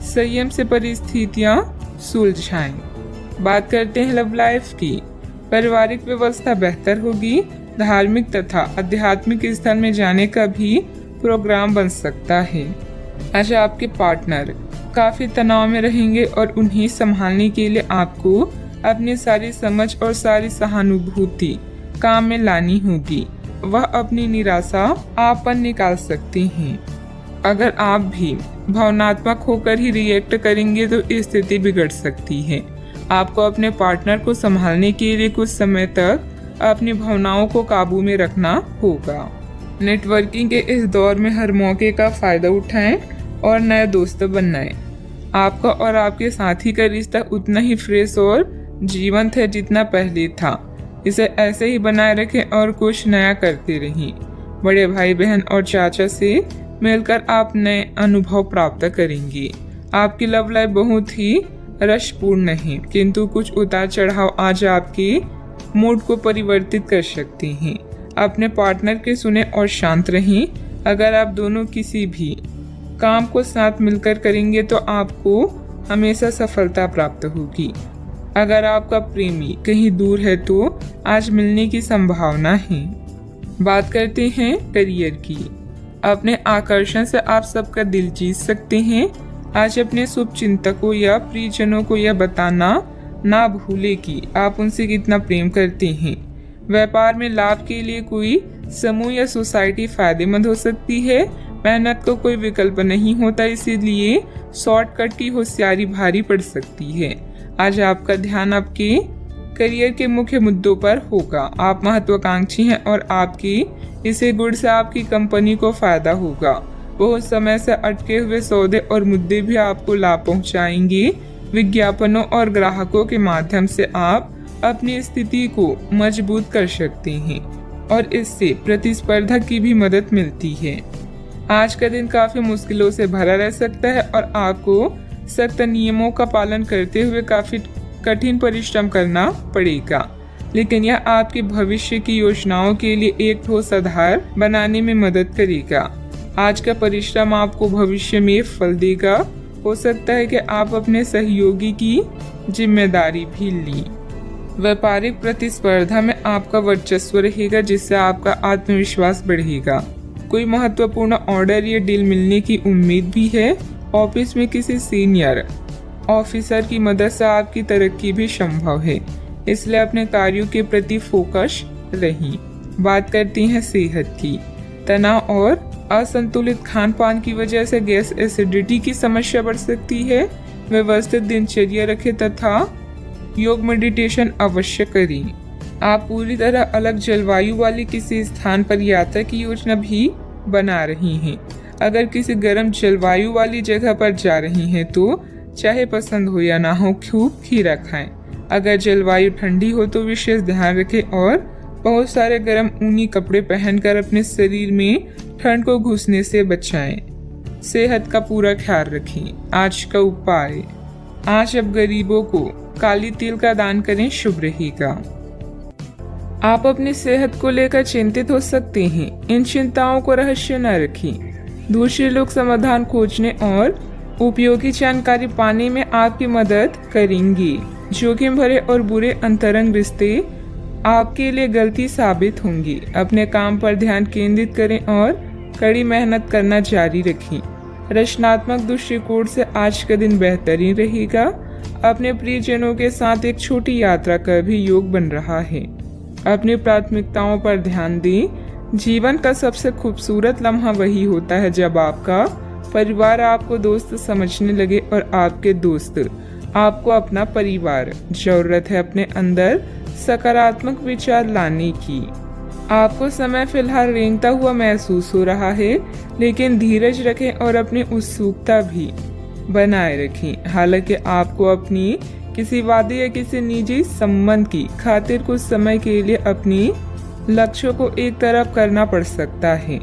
संयम से परिस्थितियां सुलझाएं। बात करते हैं लव लाइफ की। पारिवारिक व्यवस्था बेहतर होगी। धार्मिक तथा आध्यात्मिक स्थल में जाने का भी प्रोग्राम बन सकता है। आज आपके पार्टनर काफी तनाव में रहेंगे और उन्हें संभालने के लिए आपको अपनी सारी समझ और सारी सहानुभूति काम में लानी होगी। वह अपनी निराशा आप पर निकाल सकते हैं। अगर आप भी भावनात्मक होकर ही रिएक्ट करेंगे तो स्थिति बिगड़ सकती है। आपको अपने पार्टनर को संभालने के लिए कुछ समय तक अपनी भावनाओं को काबू में रखना होगा। नेटवर्किंग के इस दौर में हर मौके का फायदा उठाएं और नए दोस्त बनाएं। आपका और आपके साथी का रिश्ता उतना ही फ्रेश और जीवंत है जितना पहले था। इसे ऐसे ही बनाए रखें और कुछ नया करते रहें। बड़े भाई बहन और चाचा से मिलकर आप नए अनुभव प्राप्त करेंगे। आपकी लव लाइफ बहुत ही रसपूर्ण नहीं, किंतु कुछ उतार चढ़ाव आज आपके मूड को परिवर्तित कर सकते हैं। अपने पार्टनर के सुने और शांत रहें। अगर आप दोनों किसी भी काम को साथ मिलकर करेंगे तो आपको हमेशा सफलता प्राप्त होगी। अगर आपका प्रेमी कहीं दूर है तो आज मिलने की संभावना है। बात करते हैं करियर की। अपने आकर्षण से आप सबका दिल जीत सकते हैं। आज अपने शुभ चिंतकों या प्रियजनों को यह बताना ना भूले कि आप उनसे कितना प्रेम करते हैं। व्यापार में लाभ के लिए कोई समूह या सोसाइटी फायदेमंद हो सकती है। मेहनत को कोई विकल्प नहीं होता, इसीलिए शॉर्टकट की होशियारी भारी पड़ सकती है। आज आपका ध्यान आपके करियर के मुख्य मुद्दों पर होगा। आप महत्वाकांक्षी हैं और आपकी इसे गुण से आपकी कंपनी को फायदा होगा। बहुत समय से अटके हुए सौदे और मुद्दे भी आपको लाभ पहुंचाएंगे। विज्ञापनों और ग्राहकों के माध्यम से आप अपनी स्थिति को मजबूत कर सकते हैं और इससे प्रतिस्पर्धा की भी मदद मिलती है। आज का दिन काफी मुश्किलों से भरा रह सकता है और आपको सख्त नियमों का पालन करते हुए काफी कठिन परिश्रम करना पड़ेगा, लेकिन यह आपके भविष्य की योजनाओं के लिए एक ठोस आधार बनाने में मदद करेगा। आज का परिश्रम आपको भविष्य में फल देगा। हो सकता है कि आप अपने सहयोगी की जिम्मेदारी भी ली। व्यापारिक प्रतिस्पर्धा में आपका वर्चस्व रहेगा, जिससे आपका आत्मविश्वास बढ़ेगा। कोई महत्वपूर्ण ऑर्डर या डील मिलने की उम्मीद भी है। ऑफिस में किसी सीनियर ऑफिसर की मदद से आपकी तरक्की भी संभव है, इसलिए अपने कार्यों के प्रति फोकस रहिए। बात करते हैं सेहत की। तनाव और असंतुलित खान पान की वजह से गैस एसिडिटी की समस्या बढ़ सकती है। व्यवस्थित दिनचर्या रखें तथा योग मेडिटेशन अवश्य करें। आप पूरी तरह अलग जलवायु वाली किसी स्थान पर यात्रा की योजना भी बना रही हैं। अगर किसी गर्म जलवायु वाली जगह पर जा रही हैं तो चाहे पसंद हो या ना हो खूब खीरा खाएं। अगर जलवायु ठंडी हो तो विशेष ध्यान रखें और बहुत सारे गर्म ऊनी कपड़े पहनकर अपने शरीर में ठंड को घुसने से बचाएं। सेहत का पूरा ख्याल रखें। आज का उपाय, आज अब गरीबों को काली तिल का दान करें, शुभ रहेगा। आप अपनी सेहत को लेकर चिंतित हो सकते हैं। इन चिंताओं को रहस्य न रखें। दूसरे लोग समाधान खोजने और उपयोगी जानकारी पाने में आपकी मदद करेंगे। जोखिम भरे और बुरे अंतरंग रिश्ते आपके लिए गलती साबित होंगी। अपने काम पर ध्यान केंद्रित करें और कड़ी मेहनत करना जारी रखें। रचनात्मक दृष्टिकोण से आज का दिन बेहतरीन रहेगा। अपने प्रियजनों के साथ एक छोटी यात्रा का भी योग बन रहा है। अपनी प्राथमिकताओं पर ध्यान दें। जीवन का सबसे खूबसूरत लम्हा वही होता है जब आपका परिवार आपको दोस्त समझने लगे और आपके दोस्त आपको अपना परिवार। जरूरत है अपने अंदर सकारात्मक विचार लाने की। आपको समय फिलहाल रेंगता हुआ महसूस हो रहा है, लेकिन धीरज रखें और अपनी उत्सुकता भी बनाए रखें। हालांकि आपको अपनी किसी वादे या किसी निजी संबंध की खातिर कुछ समय के लिए अपनी लक्ष्यों को एक तरफ करना पड़ सकता है।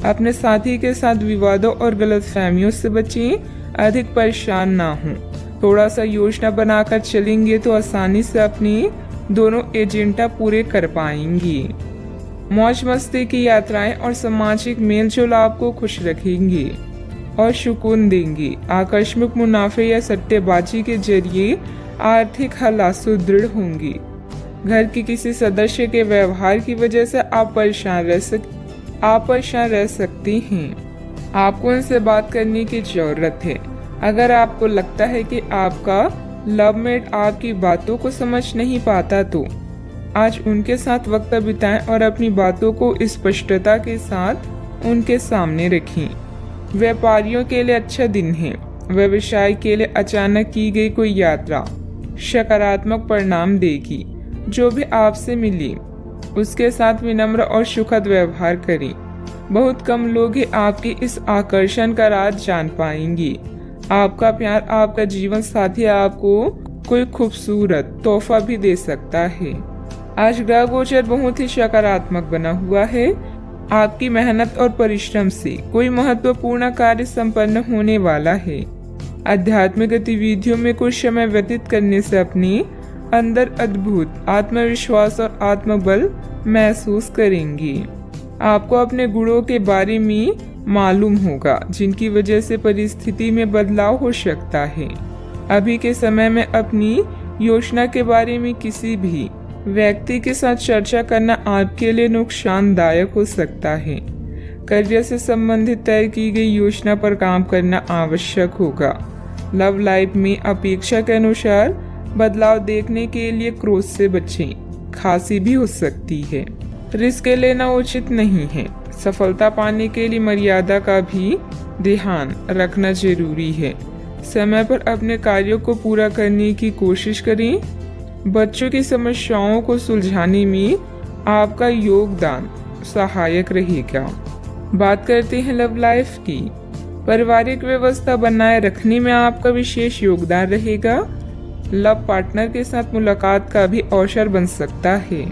अपने साथी के साथ विवादों और गलतफहमियों से बचें। अधिक परेशान ना हों। थोड़ा सा योजना बनाकर चलेंगे तो आसानी से अपनी दोनों एजेंडा पूरे कर पाएंगे। मौज मस्ती की यात्राएं और सामाजिक मेलजोल आपको खुश रखेंगे और सुकून देंगे। आकस्मिक मुनाफे या सट्टेबाजी के जरिए आर्थिक हालात सुदृढ़ होंगे। घर के किसी सदस्य के व्यवहार की वजह से आप परेशान रह सकते हैं। आपको उनसे बात करने की जरूरत है। अगर आपको लगता है कि आपका लवमेट आपकी बातों को समझ नहीं पाता तो आज उनके साथ वक्त बिताएं और अपनी बातों को स्पष्टता के साथ उनके सामने रखें। व्यापारियों के लिए अच्छा दिन है। व्यवसाय के लिए अचानक की गई कोई यात्रा सकारात्मक परिणाम देगी। जो भी आपसे मिले उसके साथ विनम्र और सुखद व्यवहार करें। बहुत कम लोग ही आपके इस आकर्षण का राज जान पाएंगे। आपका प्यार, आपका जीवन साथी आपको कोई खूबसूरत तोहफा भी दे सकता है। आज ग्रह गोचर बहुत ही सकारात्मक बना हुआ है। आपकी मेहनत और परिश्रम से कोई महत्वपूर्ण कार्य संपन्न होने वाला है। आध्यात्मिक गतिविधियों में कुछ समय व्यतीत करने से अपने अंदर अद्भुत आत्मविश्वास और आत्मबल महसूस करेंगी। आपको अपने गुणों के बारे में मालूम होगा जिनकी वजह से परिस्थिति में बदलाव हो सकता है। अभी के समय में अपनी योजना के बारे में किसी भी व्यक्ति के साथ चर्चा करना आपके लिए नुकसानदायक हो सकता है। करियर से संबंधित तय की गई योजना पर काम करना आवश्यक होगा। लव लाइफ में अपेक्षा के अनुसार बदलाव देखने के लिए क्रोध से बचें। खांसी भी हो सकती है। रिस्क लेना उचित नहीं है। सफलता पाने के लिए मर्यादा का भी ध्यान रखना जरूरी है। समय पर अपने कार्यों को पूरा करने की कोशिश करें। बच्चों की समस्याओं को सुलझाने में आपका योगदान सहायक रहेगा। बात करते हैं लव लाइफ की। पारिवारिक व्यवस्था बनाए रखने में आपका विशेष योगदान रहेगा। लव पार्टनर के साथ मुलाकात का भी अवसर बन सकता है।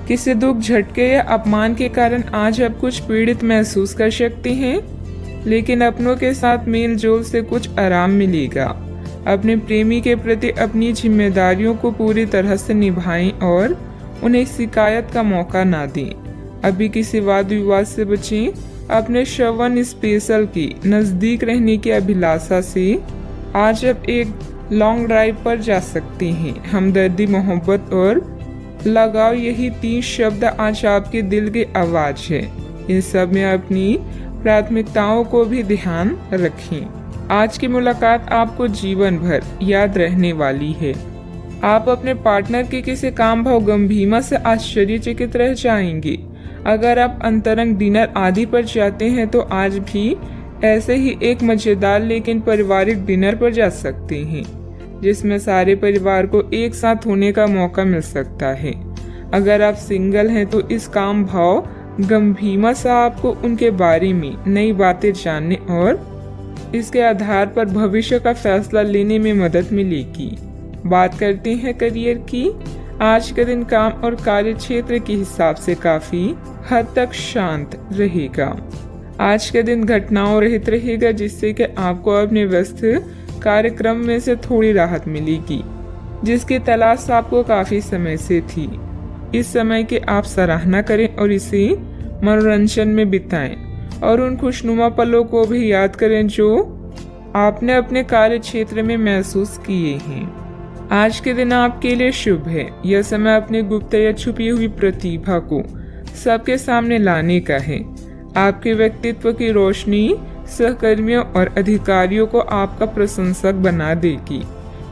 किसी दुख, झटके या अपमान के कारण आज आप कुछ पीड़ित महसूस कर सकते हैं, लेकिन अपनों के साथ मेल जोल से कुछ आराम मिलेगा। अपने प्रेमी के प्रति अपनी जिम्मेदारियों को पूरी तरह से निभाएं और उन्हें शिकायत का मौका ना दें। अभी किसी वाद विवाद से बचें। अपने श्रवण स्पेशल के नजदीक रहने की अभिलाषा से आज आप एक लॉन्ग ड्राइव पर जा सकते हैं। हमदर्दी, मोहब्बत और लगाव, यही 3 शब्द आज आपके दिल की आवाज है। इन सब में अपनी प्राथमिकताओं को भी ध्यान रखें। आज की मुलाकात आपको जीवन भर याद रहने वाली है। आप अपने पार्टनर के किसी काम भाव गंभीरता से आश्चर्यचकित रह जाएंगे। अगर आप अंतरंग डिनर आदि पर जाते हैं तो आज भी ऐसे ही एक मजेदार लेकिन पारिवारिक डिनर पर जा सकते हैं, जिसमें सारे परिवार को एक साथ होने का मौका मिल सकता है। अगर आप सिंगल हैं तो इस काम भाव गंभीरता से आपको उनके बारे में नई बातें जानने और इसके आधार पर भविष्य का फैसला लेने में मदद मिलेगी। बात करते हैं करियर की। आज का दिन काम और कार्य क्षेत्र के हिसाब से काफी हद तक शांत रहेगा। आज का दिन घटनाओं रहित रहेगा, जिससे कि आपको अपने व्यस्त कार्यक्रम में से थोड़ी राहत मिलेगी, जिसकी तलाश आपको काफी समय से थी। इस समय की आप सराहना करें और इसे मनोरंजन में बिताएं और उन खुशनुमा पलों को भी याद करें जो आपने अपने कार्य क्षेत्र में महसूस किए हैं। आज के दिन आपके लिए शुभ है। यह समय अपनी गुप्त या छुपी हुई प्रतिभा को सबके सामने लाने का है। आपके व्यक्तित्व की रोशनी सहकर्मियों और अधिकारियों को आपका प्रशंसक बना देगी।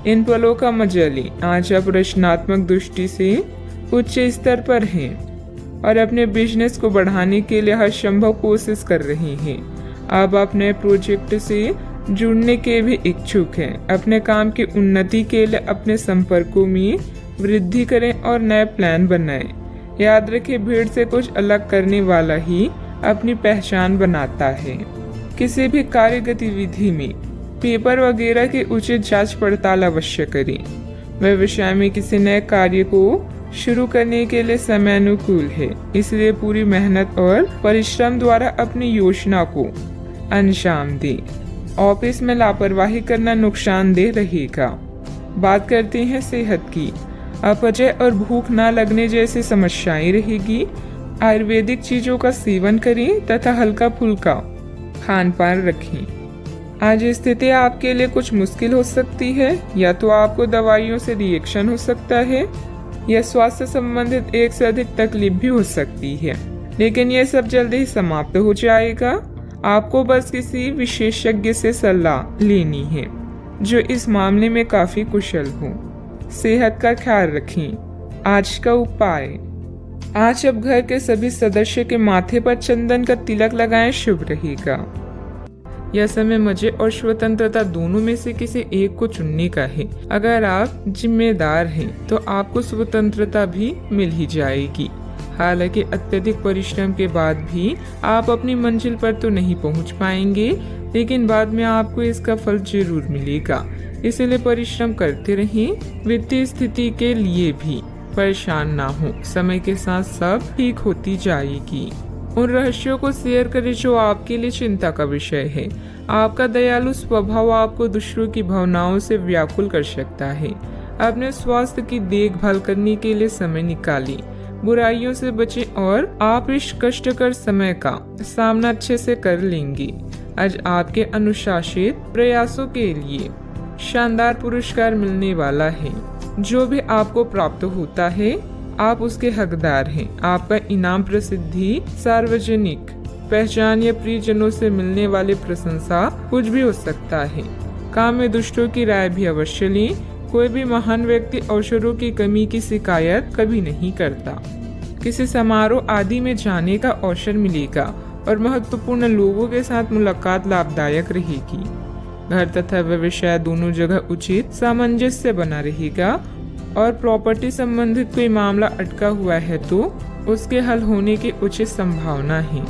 इन पलों का मजा लें। आज आप रचनात्मक दृष्टि से उच्च स्तर पर हैं और अपने बिजनेस को बढ़ाने के लिए हर संभव कोशिश कर रहे हैं। आप अपने प्रोजेक्ट से जुड़ने के भी इच्छुक हैं। अपने काम की उन्नति के लिए अपने संपर्कों में वृद्धि करें और नए प्लान बनाएं। याद रखें, भीड़ से कुछ अलग करने वाला ही अपनी पहचान बनाता है। किसी भी कार्य गतिविधि में पेपर वगैरह की उचित जांच पड़ताल अवश्य करें। व्यवसाय में किसी नए कार्य को शुरू करने के लिए समय अनुकूल है, इसलिए पूरी मेहनत और परिश्रम द्वारा अपनी योजना को अंजाम दें। ऑफिस में लापरवाही करना नुकसानदेह रहेगा। बात करते हैं सेहत की। अपचय और भूख ना लगने जैसी समस्याएं रहेगी। आयुर्वेदिक चीजों का सेवन करें तथा हल्का फुल्का खान पान रखें। आज स्थिति आपके लिए कुछ मुश्किल हो सकती है। या तो आपको दवाइयों से रिएक्शन हो सकता है या स्वास्थ्य संबंधित एक से अधिक तकलीफ भी हो सकती है, लेकिन यह सब जल्दी ही समाप्त हो जाएगा। आपको बस किसी विशेषज्ञ से सलाह लेनी है जो इस मामले में काफी कुशल हो। सेहत का ख्याल रखें। आज का उपाय, आज अब घर के सभी सदस्य के माथे पर चंदन का तिलक लगाएं, शुभ रहेगा। यह समय मजे और स्वतंत्रता दोनों में से किसी एक को चुनने का है। अगर आप जिम्मेदार हैं तो आपको स्वतंत्रता भी मिल ही जाएगी। हालांकि अत्यधिक परिश्रम के बाद भी आप अपनी मंजिल पर तो नहीं पहुंच पाएंगे, लेकिन बाद में आपको इसका फल जरूर मिलेगा। इसलिए परिश्रम करते रहें। वित्तीय स्थिति के लिए भी परेशान ना हो। समय के साथ सब ठीक होती जाएगी। उन रहस्यों को शेयर करें जो आपके लिए चिंता का विषय है। आपका दयालु स्वभाव आपको दूसरों की भावनाओं से व्याकुल कर सकता है। अपने स्वास्थ्य की देखभाल करने के लिए समय निकालिए, बुराइयों से बचें और आप इस कष्टकर समय का सामना अच्छे से कर लेंगे। आज आपके अनुशासित प्रयासों के लिए शानदार पुरस्कार मिलने वाला है। जो भी आपको प्राप्त होता है आप उसके हकदार हैं। आपका इनाम प्रसिद्धि, सार्वजनिक पहचान या प्रियजनों से मिलने वाली प्रशंसा कुछ भी हो सकता है। काम में दुष्टों की राय भी अवश्य लें। कोई भी महान व्यक्ति अवसरों की कमी की शिकायत कभी नहीं करता। किसी समारोह आदि में जाने का अवसर मिलेगा और महत्वपूर्ण लोगों के साथ मुलाकात लाभदायक रहेगी। घर तथा व्यवसाय दोनों जगह उचित सामंजस्य बना रहेगा और प्रॉपर्टी संबंधित कोई मामला अटका हुआ है तो उसके हल होने की उचित संभावना है।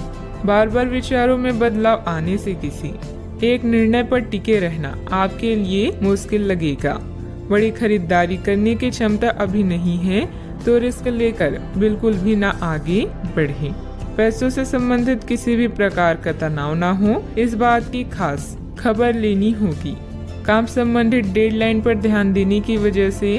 बार बार विचारों में बदलाव आने से किसी एक निर्णय पर टिके रहना आपके लिए मुश्किल लगेगा। बड़ी खरीदारी करने की क्षमता अभी नहीं है तो रिस्क लेकर बिल्कुल भी ना आगे बढ़ें। पैसों से संबंधित किसी भी प्रकार का तनाव ना हो, इस बात की खास खबर लेनी होगी। काम संबंधित डेडलाइन पर ध्यान देने की वजह से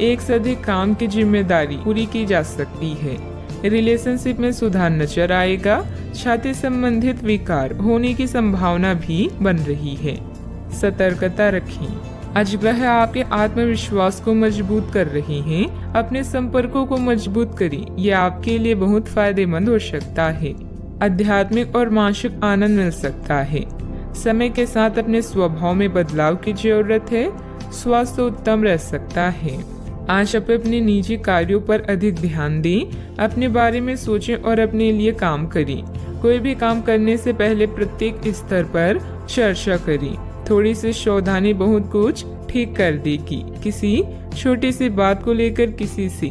एक से अधिक काम की जिम्मेदारी पूरी की जा सकती है। रिलेशनशिप में सुधार नजर आएगा। छाती संबंधित विकार होने की संभावना भी बन रही है। सतर्कता रखें। आज ग्रह आपके आत्मविश्वास को मजबूत कर रहे हैं। अपने संपर्कों को मजबूत करें, यह आपके लिए बहुत फायदेमंद हो सकता है। आध्यात्मिक और मानसिक आनंद मिल सकता है। समय के साथ अपने स्वभाव में बदलाव की जरूरत है। स्वास्थ्य उत्तम रह सकता है। आज आप अपने निजी कार्यों पर अधिक ध्यान दें। अपने बारे में सोचें और अपने लिए काम करें। कोई भी काम करने से पहले प्रत्येक स्तर पर चर्चा करें। थोड़ी सी सावधानी बहुत कुछ ठीक कर देगी। किसी छोटी सी बात को लेकर किसी से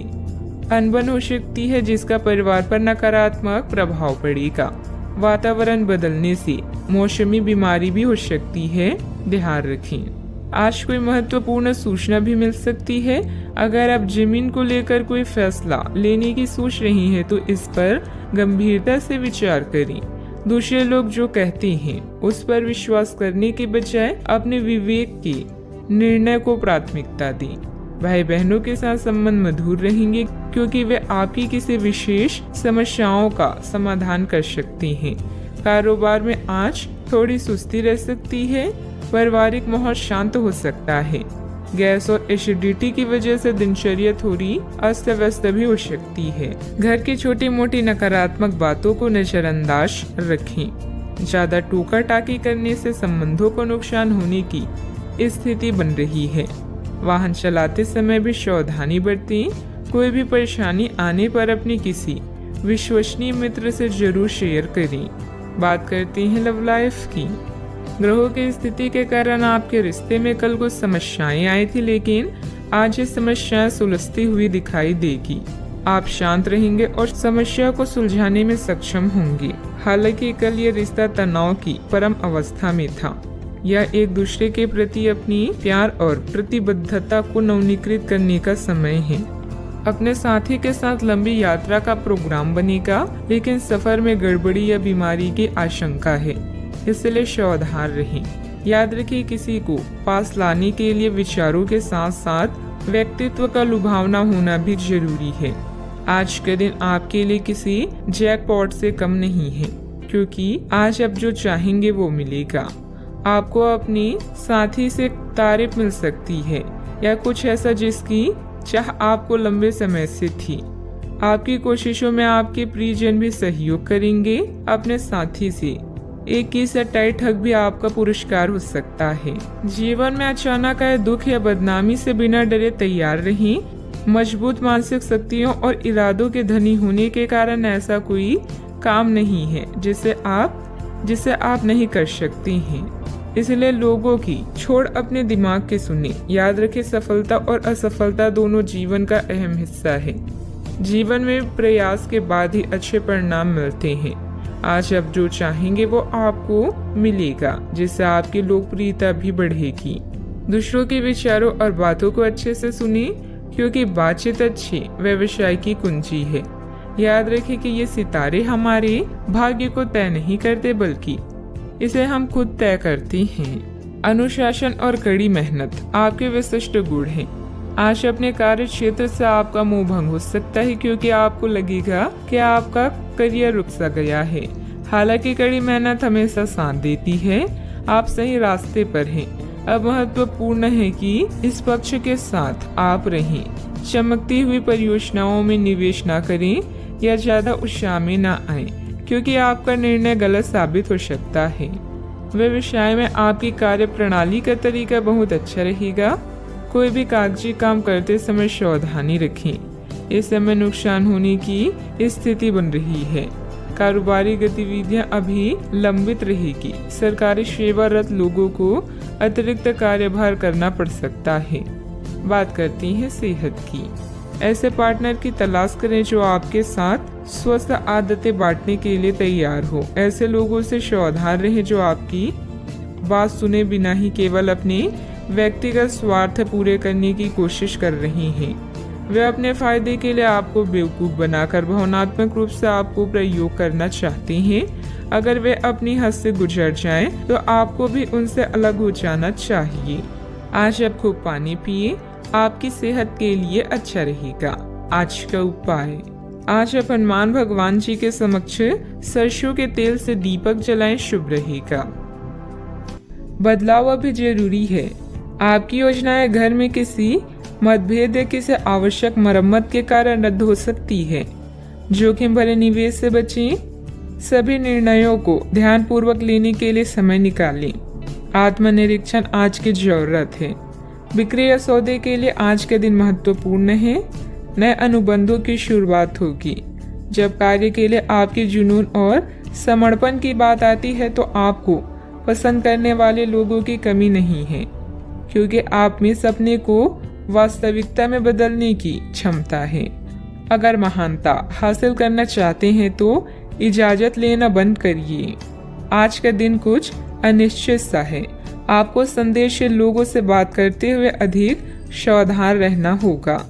अनबन हो सकती है जिसका परिवार पर नकारात्मक प्रभाव पड़ेगा। वातावरण बदलने से मौसमी बीमारी भी हो सकती है, ध्यान रखें। आज कोई महत्वपूर्ण सूचना भी मिल सकती है। अगर आप जमीन को लेकर कोई फैसला लेने की सोच रही हैं तो इस पर गंभीरता से विचार करें। दूसरे लोग जो कहते हैं उस पर विश्वास करने के बजाय अपने विवेक के निर्णय को प्राथमिकता दें। भाई बहनों के साथ संबंध मधुर रहेंगे क्योंकि वे आपकी किसी विशेष समस्याओं का समाधान कर सकते हैं। कारोबार में आज थोड़ी सुस्ती रह सकती है। पारिवारिक माहौल शांत हो सकता है। गैस और एसिडिटी की वजह से दिनचर्या थोड़ी अस्त व्यस्त भी हो सकती है। घर की छोटी मोटी नकारात्मक बातों को नजरअंदाज रखें। ज्यादा टोका टाकी करने से संबंधों को नुकसान होने की स्थिति बन रही है। वाहन चलाते समय भी सावधानी बरतें। कोई भी परेशानी आने पर अपने किसी विश्वसनीय मित्र से जरूर शेयर करें। बात करते हैं लव लाइफ की। ग्रहों की स्थिति के कारण आपके रिश्ते में कल कुछ समस्याएं आई थी, लेकिन आज ये समस्याएं सुलझती हुई दिखाई देगी। आप शांत रहेंगे और समस्या को सुलझाने में सक्षम होंगे। हालांकि कल ये रिश्ता तनाव की परम अवस्था में था। यह एक दूसरे के प्रति अपनी प्यार और प्रतिबद्धता को नवीनीकृत करने का समय है। अपने साथी के साथ लंबी यात्रा का प्रोग्राम बनेगा, लेकिन सफर में गड़बड़ी या बीमारी की आशंका है, इसलिए सावधान रहें। याद रखिए, किसी को पास लाने के लिए विचारों के साथ साथ व्यक्तित्व का लुभावना होना भी जरूरी है। आज का दिन आपके लिए किसी जैकपॉट से कम नहीं है, क्योंकि आज आप जो चाहेंगे वो मिलेगा। आपको अपनी साथी से तारीफ मिल सकती है या कुछ ऐसा जिसकी चाह आपको लंबे समय से थी। आपकी कोशिशों में आपके प्रियजन भी सहयोग करेंगे। अपने साथी से एक की टाइट हक भी आपका पुरस्कार हो सकता है। जीवन में अचानक आए दुख या बदनामी से बिना डरे तैयार रहें। मजबूत मानसिक शक्तियों और इरादों के धनी होने के कारण ऐसा कोई काम नहीं है जिसे आप नहीं कर सकते हैं। इसलिए लोगों की छोड़ अपने दिमाग के सुने। याद रखें, सफलता और असफलता दोनों जीवन का अहम हिस्सा है। जीवन में प्रयास के बाद ही अच्छे परिणाम मिलते हैं। आज आप जो चाहेंगे वो आपको मिलेगा, जिससे आपकी लोकप्रियता भी बढ़ेगी। दूसरों के विचारों और बातों को अच्छे से सुने, क्योंकि बातचीत अच्छे व्यवसाय की कुंजी है। याद रखें कि ये सितारे हमारे भाग्य को तय नहीं करते, बल्कि इसे हम खुद तय करते हैं। अनुशासन और कड़ी मेहनत आपके विशिष्ट गुण हैं। आज अपने कार्य क्षेत्र से आपका मोह भंग हो सकता है, क्योंकि आपको लगेगा कि आपका करियर रुक सा गया है। हालांकि कड़ी मेहनत हमेशा साथ देती है। आप सही रास्ते पर हैं। अब महत्वपूर्ण है कि इस पक्ष के साथ आप रहें। चमकती हुई परियोजनाओं में निवेश न करें या ज्यादा उत्साह में न आए, क्योंकि आपका निर्णय गलत साबित हो सकता है। व्यवसाय में आपकी कार्य प्रणाली का तरीका बहुत अच्छा रहेगा। कोई भी कागजी काम करते समय सावधानी रखें। इस समय नुकसान होने की स्थिति बन रही है। कारोबारी गतिविधियां अभी लंबित रहेगी। सरकारी सेवारत लोगों को अतिरिक्त कार्यभार करना पड़ सकता है। बात करती है सेहत की। ऐसे पार्टनर की तलाश करें जो आपके साथ स्वस्थ आदतें बांटने के लिए तैयार हो। ऐसे लोगों से सावधान रहें जो आपकी बात सुने बिना ही केवल अपने व्यक्तिगत स्वार्थ पूरे करने की कोशिश कर रहे हैं। वे अपने फायदे के लिए आपको बेवकूफ बनाकर भावनात्मक रूप से आपको प्रयोग करना चाहते हैं। अगर वे अपनी हद से गुजर जाएं, तो आपको भी उनसे अलग हो जाना चाहिए। आज आप खूब पानी पिए, आपकी सेहत के लिए अच्छा रहेगा। आज का उपाय, आज आप हनुमान भगवान जी के समक्ष सरसों के तेल से दीपक जलाएं, शुभ रहेगा। बदलाव अभी जरूरी है। आपकी योजनाएं घर में किसी मतभेद या किसी आवश्यक मरम्मत के कारण रद्द हो सकती है। जोखिम भरे निवेश से बचें। सभी निर्णयों को ध्यानपूर्वक लेने के लिए समय निकालें। आत्मनिरीक्षण आज की जरूरत है। बिक्री या सौदे के लिए आज के दिन महत्वपूर्ण है। नए अनुबंधों की शुरुआत होगी। जब कार्य के लिए आपके जुनून और समर्पण की बात आती है, तो आपको पसंद करने वाले लोगों की कमी नहीं है, क्योंकि आप में सपने को वास्तविकता में बदलने की क्षमता है। अगर महानता हासिल करना चाहते हैं तो इजाजत लेना बंद करिए। आज का दिन कुछ अनिश्चित सा है। आपको संदेहशील लोगों से बात करते हुए अधिक सावधान रहना होगा।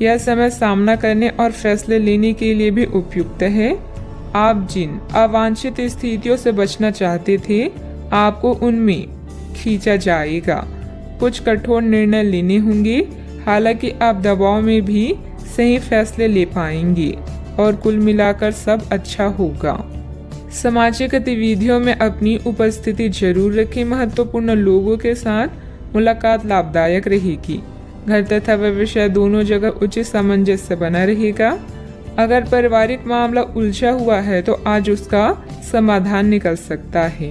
यह समय सामना करने और फैसले लेने के लिए भी उपयुक्त है। आप जिन अवांछित स्थितियों से बचना चाहते थे, आपको उनमें खींचा जाएगा। कुछ कठोर निर्णय लेने होंगे, हालांकि आप दबाव में भी सही फैसले ले पाएंगे और कुल मिलाकर सब अच्छा होगा। सामाजिक गतिविधियों में अपनी उपस्थिति जरूर रखें। महत्वपूर्ण लोगों के साथ मुलाकात लाभदायक रहेगी। घर तथा व्यवसाय दोनों जगह उचित सामंजस्य बना रहेगा। अगर पारिवारिक मामला उलझा हुआ है तो आज उसका समाधान निकल सकता है।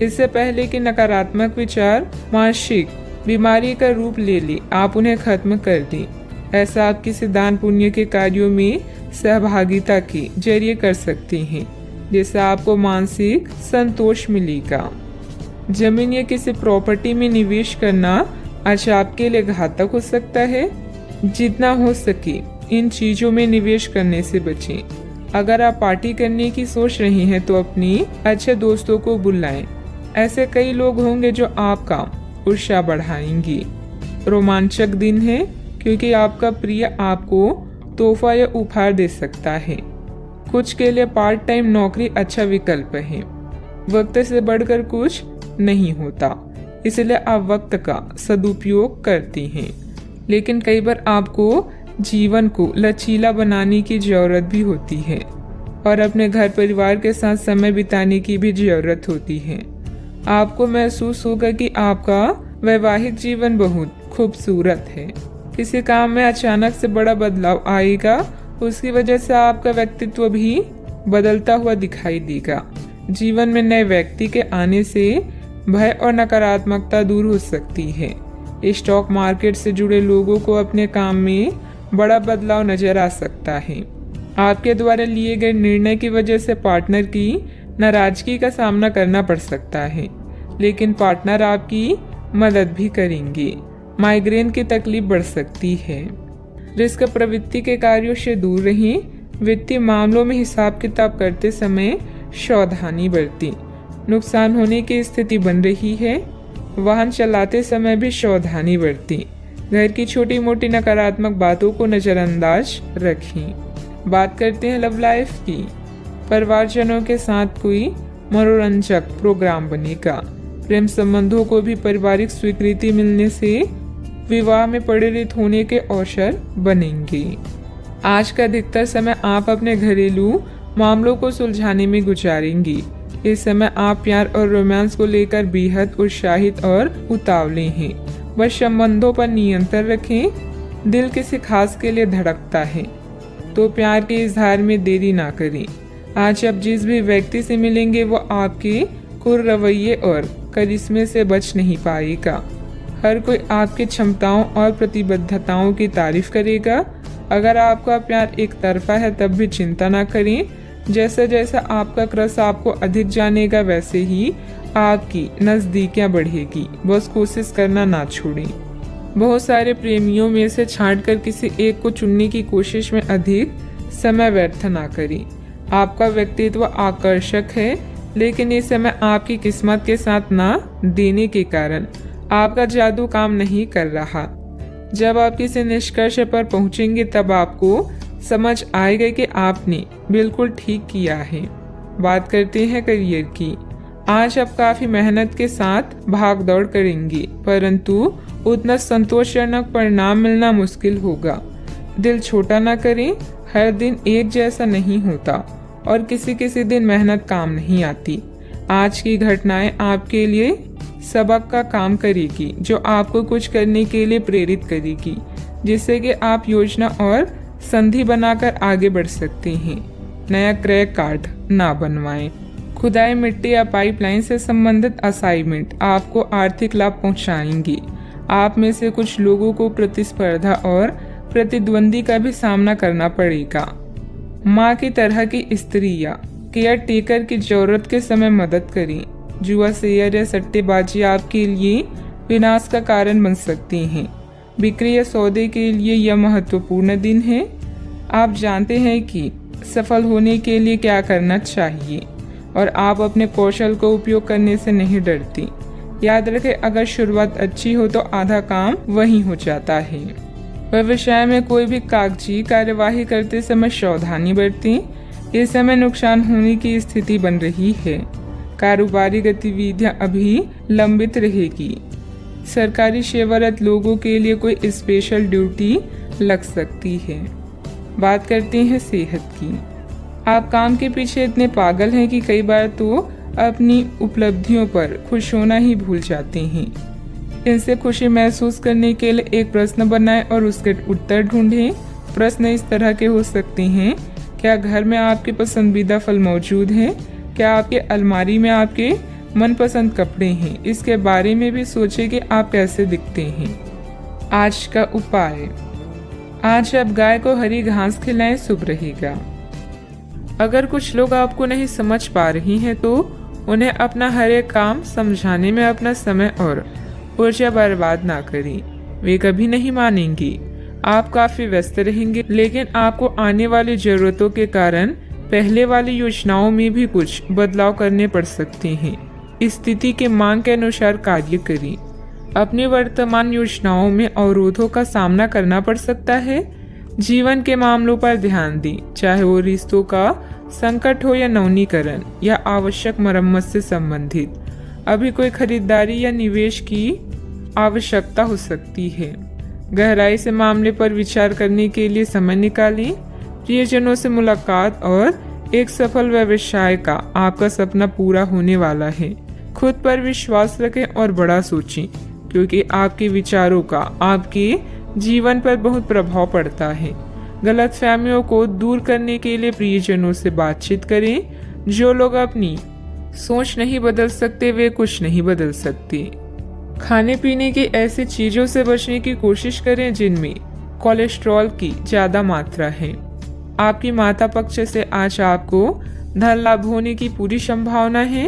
इससे पहले कि नकारात्मक विचार मानसिक बीमारी का रूप ले ले, आप उन्हें खत्म कर दें। ऐसा आप किसी दान पुण्य के कार्यों में सहभागिता के जरिए कर सकते हैं, जिससे आपको मानसिक संतोष मिलेगा। जमीन या किसी प्रॉपर्टी में निवेश करना आज आपके लिए घातक हो सकता है। जितना हो सके इन चीजों में निवेश करने से बचें। अगर आप पार्टी करने की सोच रहे हैं तो अपनी अच्छे दोस्तों को बुलाएं। ऐसे कई लोग होंगे जो आपका उत्साह बढ़ाएंगे। रोमांचक दिन है, क्योंकि आपका प्रिय आपको तोहफा या उपहार दे सकता है। कुछ के लिए पार्ट टाइम नौकरी अच्छा विकल्प है। वक्त से बढ़कर कुछ नहीं होता, इसलिए आप वक्त का सदुपयोग करते हैं। लेकिन कई बार आपको जीवन को लचीला बनाने की जरूरत भी होती है और अपने घर परिवार के साथ समय बिताने की भी जरूरत होती है। आपको महसूस होगा कि आपका वैवाहिक जीवन बहुत खूबसूरत है। किसी काम में अचानक से बड़ा बदलाव आएगा, उसकी वजह से आपका व्यक्तित्व भी बदलता हुआ दिखाई देगा। जीवन में नए व्यक्ति के आने से भय और नकारात्मकता दूर हो सकती है। स्टॉक मार्केट से जुड़े लोगों को अपने काम में बड़ा बदलाव नजर आ सकता है। आपके द्वारा लिए गए निर्णय की वजह से पार्टनर की नाराजगी का सामना करना पड़ सकता है, लेकिन पार्टनर आपकी मदद भी करेंगे। माइग्रेन की तकलीफ बढ़ सकती है। रिस्क प्रवृत्ति के कार्यों से दूर रहें। वित्तीय मामलों में हिसाब किताब करते समय सावधानी बरतें। नुकसान होने की स्थिति बन रही है। वाहन चलाते समय भी सावधानी बरतें। घर की छोटी मोटी नकारात्मक बातों को नजरअंदाज रखें। बात करते हैं लव लाइफ की। परिवारजनों के साथ कोई मनोरंजक प्रोग्राम बनेगा। प्रेम संबंधों को भी पारिवारिक स्वीकृति मिलने से विवाह में परिणत होने के अवसर बनेंगे। आज का अधिकतर समय आप अपने घरेलू मामलों को सुलझाने में गुजारेंगी। इस समय आप प्यार और रोमांस को लेकर बेहद उत्साहित और उतावले हैं। बस संबंधों पर नियंत्रण रखें। दिल किसी खास के लिए धड़कता है तो प्यार के इजहार में देरी ना करें। आज आप जिस भी व्यक्ति से मिलेंगे वो आपके कुर रवैये और करिश्मे से बच नहीं पाएगा। हर कोई आपकी क्षमताओं और प्रतिबद्धताओं की तारीफ करेगा। अगर आपका प्यार एक तरफा है तब भी चिंता ना करें। जैसा जैसा आपका क्रश आपको अधिक जानेगा वैसे ही आपकी नजदीकियां बढ़ेगी। बस कोशिश करना ना छोड़ें। बहुत सारे प्रेमियों में से छांटकर किसी एक को चुनने की कोशिश में अधिक समय व्यर्थ ना करें। आपका व्यक्तित्व आकर्षक है, लेकिन इस समय आपकी किस्मत के साथ ना देने के कारण आपका जादू काम नहीं कर रहा। जब आप किसी निष्कर्ष पर पहुंचेंगे तब आपको समझ आएगा कि आपने बिल्कुल ठीक किया है। बात करते हैं करियर की। आज आप काफी मेहनत के साथ भाग दौड़ करेंगे, परंतु उतना संतोषजनक परिणाम मिलना मुश्किल होगा। दिल छोटा ना करें। हर दिन एक जैसा नहीं होता और किसी किसी दिन मेहनत काम नहीं आती। आज की घटनाएं आपके लिए सबक का काम करेगी, जो आपको कुछ करने के लिए प्रेरित करेगी, जिससे कि आप योजना और संधि बनाकर आगे बढ़ सकते हैं। नया क्रय कार्ड ना बनवाएं। खुदाई मिट्टी या पाइपलाइन से संबंधित असाइनमेंट आपको आर्थिक लाभ पहुंचाएंगे। आप में से कुछ लोगों को प्रतिस्पर्धा और प्रतिद्वंदी का भी सामना करना पड़ेगा। माँ की तरह की स्त्री या केयर टेकर की जरूरत के समय मदद करें। जुआ, शेयर या सट्टेबाजी आपके लिए विनाश का कारण बन सकती हैं। बिक्री या सौदे के लिए यह महत्वपूर्ण दिन है। आप जानते हैं कि सफल होने के लिए क्या करना चाहिए और आप अपने कौशल को उपयोग करने से नहीं डरती। याद रखें, अगर शुरुआत अच्छी हो तो आधा काम वहीं हो जाता है। व्यवसाय में कोई भी कागजी कार्यवाही करते समय सावधानी बरतें। इस समय नुकसान होने की स्थिति बन रही है। कारोबारी गतिविधियां अभी लंबित रहेगी। सरकारी सेवारत लोगों के लिए कोई स्पेशल ड्यूटी लग सकती है। बात करते हैं सेहत की। आप काम के पीछे इतने पागल हैं कि कई बार तो अपनी उपलब्धियों पर खुश होना ही भूल जाते हैं। इनसे खुशी महसूस करने के लिए एक प्रश्न बनाएं और उसके उत्तर ढूंढें। प्रश्न इस तरह के हो सकते हैं: क्या घर में आपके पसंदीदा फल मौजूद हैं? क्या आपके अलमारी में आपके मनपसंद कपड़े हैं? इसके बारे में भी सोचें कि आप कैसे दिखते हैं। आज का उपाय: आज आप गाय को हरी घास खिलाएं, शुभ रहेगा। अगर कुछ लोग आपको नहीं समझ पा रही हैं तो उन्हें अपना हर एक काम समझाने में अपना समय और ऊर्जा बर्बाद ना करें। वे कभी नहीं मानेंगी। आप काफी व्यस्त रहेंगे, लेकिन आपको आने वाली जरूरतों के कारण पहले वाली योजनाओं में भी कुछ बदलाव करने पड़ सकते हैं। स्थिति के मांग के अनुसार कार्य करें। अपनी वर्तमान योजनाओं में अवरोधों का सामना करना पड़ सकता है। जीवन के मामलों पर ध्यान दें, चाहे वो रिश्तों का संकट हो या नवीनीकरण या आवश्यक मरम्मत से संबंधित। अभी कोई खरीदारी या निवेश की आवश्यकता हो सकती है। गहराई से मामले पर विचार करने के लिए समय निकालें। प्रियजनों से मुलाकात और एक सफल व्यवसाय का आपका सपना पूरा होने वाला है। खुद पर विश्वास रखें और बड़ा सोचें, क्योंकि आपके विचारों का आपके जीवन पर बहुत प्रभाव पड़ता है। गलतफहमियों को दूर करने के लिए प्रियजनों से बातचीत करें। जो लोग अपनी सोच नहीं बदल सकते वे कुछ नहीं बदल सकते। खाने पीने की ऐसी चीजों से बचने की कोशिश करें जिनमें कोलेस्ट्रॉल की ज्यादा मात्रा है। आपकी माता पक्ष से आज आपको धन लाभ होने की पूरी संभावना है।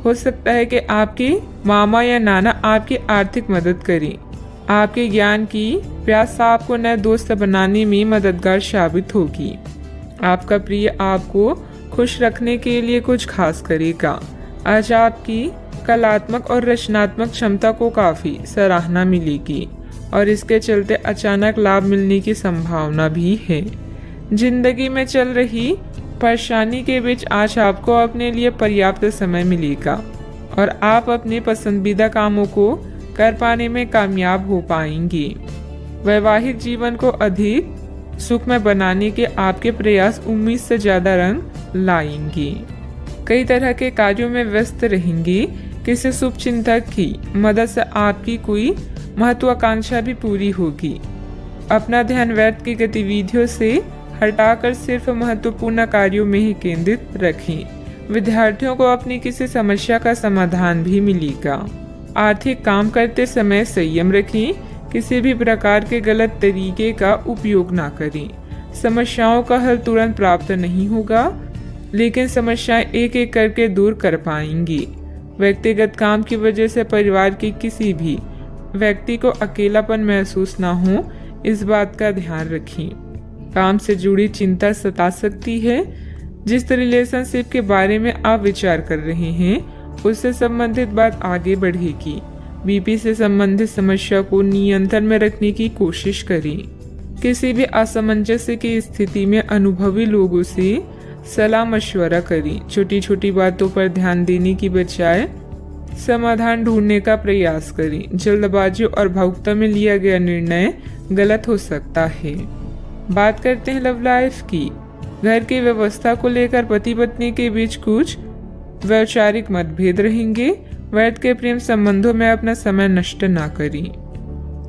हो सकता है कि आपके मामा या नाना आपकी आर्थिक मदद करें। आपके ज्ञान की प्यास आपको नए दोस्त बनाने में मददगार साबित होगी। आपका प्रिय आपको खुश रखने के लिए कुछ खास करेगा। आज आपकी कलात्मक और रचनात्मक क्षमता को काफी सराहना मिलेगी और इसके चलते अचानक लाभ मिलने की संभावना भी है। जिंदगी में चल रही परेशानी के बीच आज आपको अपने लिए पर्याप्त समय मिलेगा और आप अपने पसंदीदा कामों को कर पाने में कामयाब हो पाएंगे। वैवाहिक जीवन को अधिक सुखमय बनाने के आपके प्रयास उम्मीद से ज्यादा रंग लाएंगे। कई तरह के कार्यों में व्यस्त रहेंगे। किसी शुभ चिंतक की मदद से आपकी कोई महत्वाकांक्षा भी पूरी होगी। अपना ध्यान व्यर्थ की गतिविधियों से हटाकर सिर्फ महत्वपूर्ण कार्यों में ही केंद्रित रखें। विद्यार्थियों को अपनी किसी समस्या का समाधान भी मिलेगा। आर्थिक काम करते समय संयम रखें। किसी भी प्रकार के गलत तरीके का उपयोग ना करें। समस्याओं का हल तुरंत प्राप्त नहीं होगा, लेकिन समस्याएं एक एक करके दूर कर पाएंगी। व्यक्तिगत काम की वजह से परिवार के किसी भी व्यक्ति को अकेलापन महसूस ना हो, इस बात का ध्यान रखें। काम से जुड़ी चिंता सता सकती है। जिस रिलेशनशिप के बारे में आप विचार कर रहे हैं, उससे संबंधित बात आगे बढ़ेगी। बीपी से संबंधित समस्या को नियंत्रण में रखने की कोशिश करें। किसी भी असमंजस्य की स्थिति में अनुभवी लोगों से सलाह मशवरा करें। छोटी छोटी बातों पर ध्यान देने की बजाय समाधान ढूंढने का प्रयास करें। जल्दबाजी और भावुकता में लिया गया निर्णय गलत हो सकता है। बात करते हैं लव लाइफ की। घर की व्यवस्था को लेकर पति पत्नी के बीच कुछ वैचारिक मतभेद रहेंगे। व्यर्थ के प्रेम संबंधों में अपना समय नष्ट ना करें।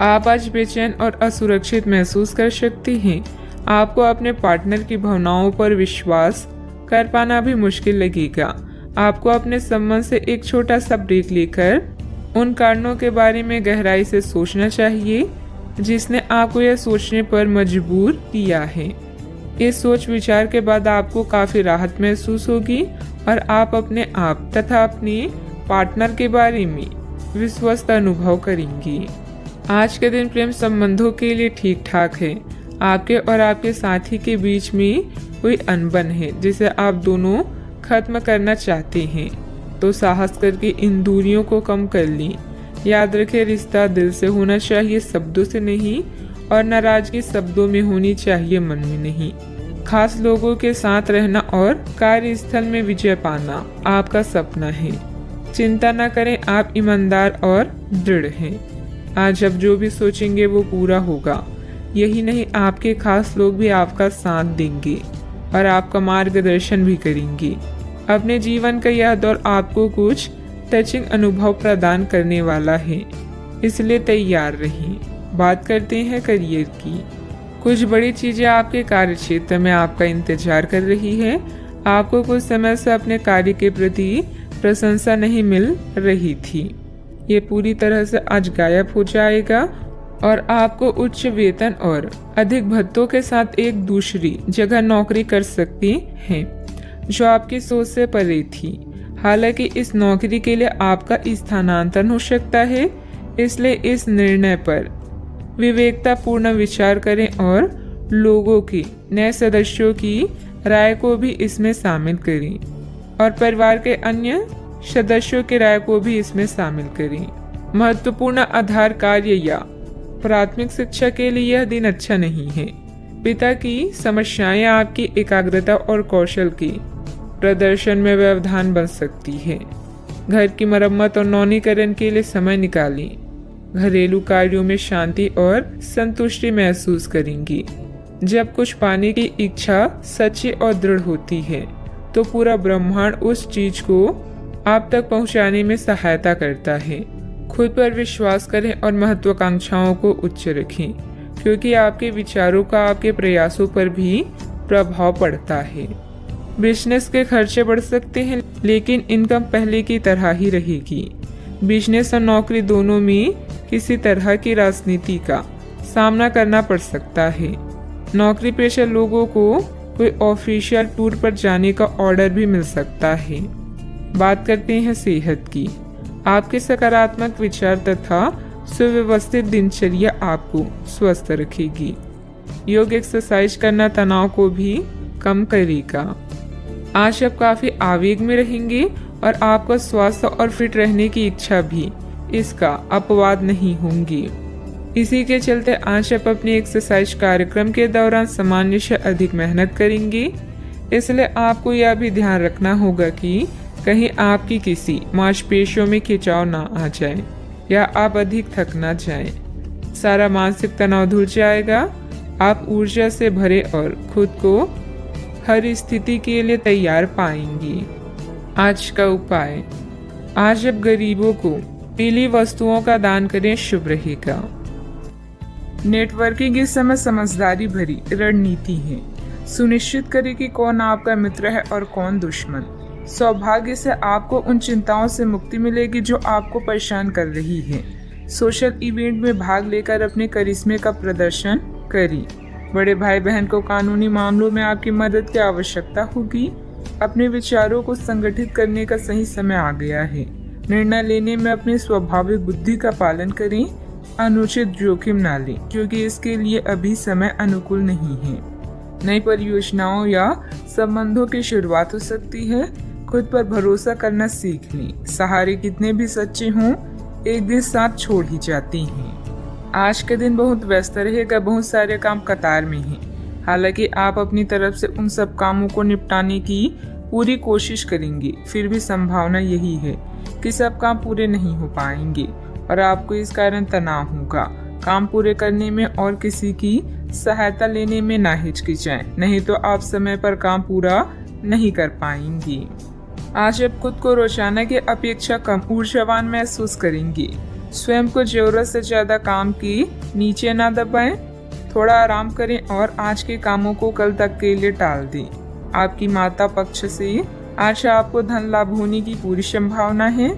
आप आज बेचैन और असुरक्षित महसूस कर सकते हैं। आपको अपने पार्टनर की भावनाओं पर विश्वास कर पाना भी मुश्किल लगेगा। आपको अपने संबंध से एक छोटा सा ब्रेक लेकर उन कारणों के बारे में गहराई से सोचना चाहिए जिसने आपको यह सोचने पर मजबूर किया है। इस सोच विचार के बाद आपको काफी राहत महसूस होगी और आप अपने आप तथा अपने पार्टनर के बारे में विश्वस्त अनुभव करेंगी। आज के दिन प्रेम संबंधों के लिए ठीक ठाक है। आपके और आपके साथी के बीच में कोई अनबन है जिसे आप दोनों खत्म करना चाहते हैं, तो साहस करके इन दूरियों को कम कर लें। याद रखें, रिश्ता दिल से होना चाहिए, शब्दों से नहीं, और नाराजगी शब्दों में होनी चाहिए, मन में नहीं। खास लोगों के साथ रहना और कार्यस्थल में विजय पाना आपका सपना है। चिंता न करें, आप ईमानदार और दृढ़ हैं। आज अब जो भी सोचेंगे वो पूरा होगा। यही नहीं, आपके खास लोग भी आपका साथ देंगे और आपका मार्गदर्शन भी करेंगे। अपने जीवन का यह दौर आपको कुछ टचिंग अनुभव प्रदान करने वाला है, इसलिए तैयार रहिए। बात करते हैं करियर की। कुछ बड़ी चीजें आपके कार्य क्षेत्र में आपका इंतजार कर रही है। आपको कुछ समय से अपने कार्य के प्रति प्रशंसा नहीं मिल रही थी। ये पूरी तरह से आज गायब हो जाएगा और आपको उच्च वेतन और अधिक भत्तों के साथ एक दूसरी जगह नौकरी कर सकती हैं, जो आपकी सोच से परे थी। हालांकि इस नौकरी के लिए आपका स्थानांतरण हो सकता है, इसलिए इस निर्णय पर विवेकतापूर्ण विचार करें और लोगों की, नए सदस्यों की राय को भी इसमें शामिल करें और परिवार के अन्य सदस्यों की राय को भी इसमें शामिल करें। महत्वपूर्ण आधार कार्य या प्राथमिक शिक्षा के लिए यह दिन अच्छा नहीं है। पिता की समस्याएं आपकी एकाग्रता और कौशल की प्रदर्शन में व्यवधान बन सकती है। घर की मरम्मत और नवीनीकरण के लिए समय निकालें। घरेलू कार्यों में शांति और संतुष्टि महसूस करेंगी। जब कुछ पाने की इच्छा सच्ची और दृढ़ होती है, तो पूरा ब्रह्मांड उस चीज को आप तक पहुंचाने में सहायता करता है। खुद पर विश्वास करें और महत्वाकांक्षाओं को उच्च रखें, क्योंकि आपके विचारों का आपके प्रयासों पर भी प्रभाव पड़ता है। बिजनेस के खर्चे बढ़ सकते हैं, लेकिन इनकम पहले की तरह ही रहेगी। बिजनेस और नौकरी दोनों में किसी तरह की राजनीति का सामना करना पड़ सकता है। नौकरी पेशा लोगों को कोई ऑफिशियल टूर पर जाने का ऑर्डर भी मिल सकता है। बात करते हैं सेहत की। आपके सकारात्मक विचार तथा सुव्यवस्थित दिनचर्या आपको स्वस्थ रखेगी। योग एक्सरसाइज करना तनाव को भी कम करेगा। आज आप काफी आवेग में रहेंगे और आपका स्वास्थ्य और फिट रहने की इच्छा भी इसका अपवाद नहीं होंगी। इसी के चलते आज आप अपने एक्सरसाइज कार्यक्रम के दौरान सामान्य से अधिक मेहनत करेंगे। इसलिए आपको यह भी ध्यान रखना होगा कि कहीं आपकी किसी मांसपेशियों में खिंचाव ना आ जाए या आप अधिक थक ना जाए। सारा मानसिक तनाव धुल जाएगा। आप ऊर्जा से भरे और खुद को हर स्थिति के लिए तैयार पाएंगी। आज का उपाय, आज अब गरीबों को पीली वस्तुओं का दान करें, शुभ रहेगा। नेटवर्किंग इस समय समझदारी भरी रणनीति है। सुनिश्चित करें कि कौन आपका मित्र है और कौन दुश्मन। सौभाग्य से आपको उन चिंताओं से मुक्ति मिलेगी जो आपको परेशान कर रही है। सोशल इवेंट में भाग लेकर अपने करिश्मे का प्रदर्शन करें। बड़े भाई बहन को कानूनी मामलों में आपकी मदद की आवश्यकता होगी। अपने विचारों को संगठित करने का सही समय आ गया है। निर्णय लेने में अपनी स्वाभाविक बुद्धि का पालन करें। अनुचित जोखिम ना लें, क्योंकि इसके लिए अभी समय अनुकूल नहीं है। नई परियोजनाओं या संबंधों की शुरुआत हो सकती है। खुद पर भरोसा करना सीख लें। सहारे कितने भी सच्चे हों, एक दिन साथ छोड़ ही जाते हैं। आज के दिन बहुत व्यस्त रहेगा। बहुत सारे काम कतार में हैं। हालांकि आप अपनी तरफ से उन सब कामों को निपटाने की पूरी कोशिश करेंगे, फिर भी संभावना यही है कि सब काम पूरे नहीं हो पाएंगे और आपको इस कारण तनाव होगा। काम पूरे करने में और किसी की सहायता लेने में ना हिचकिचाएं, नहीं तो आप समय पर काम पूरा नहीं कर पाएंगी। आज आप खुद को रोजाना की अपेक्षा कम ऊर्जावान महसूस करेंगी। स्वयं को जरूरत से ज्यादा काम की नीचे ना दबाएं। थोड़ा आराम करें और आज के कामों को कल तक के लिए टाल दें। आपकी माता पक्ष से आज आपको धन लाभ होने की पूरी संभावना है।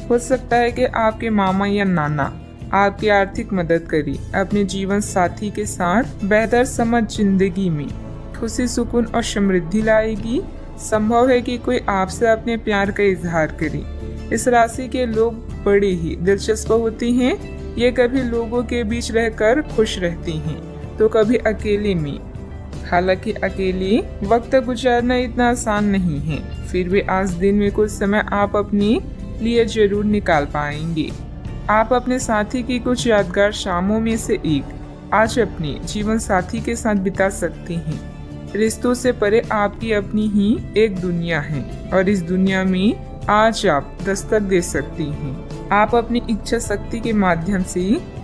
हो सकता है कि आपके मामा या नाना आपकी आर्थिक मदद करें। अपने जीवन साथी के साथ बेहतर समझ जिंदगी में खुशी, सुकून और समृद्धि लाएगी। संभव है कि कोई आपसे अपने प्यार का इजहार करे। इस राशि के लोग बड़े ही दिलचस्प होते हैं। ये कभी लोगों के बीच रहकर खुश रहते हैं तो कभी अकेले में। हालांकि अकेले वक्त गुजारना इतना आसान नहीं है, फिर भी आज दिन में कुछ समय आप अपने लिए जरूर निकाल पाएंगे। आप अपने साथी की कुछ यादगार शामों में से एक आज अपने जीवन साथी के साथ बिता सकते हैं। रिश्तों से परे आपकी अपनी ही एक दुनिया है और इस दुनिया में आज आप दस्तक दे सकती हैं। आप अपनी इच्छा शक्ति के माध्यम से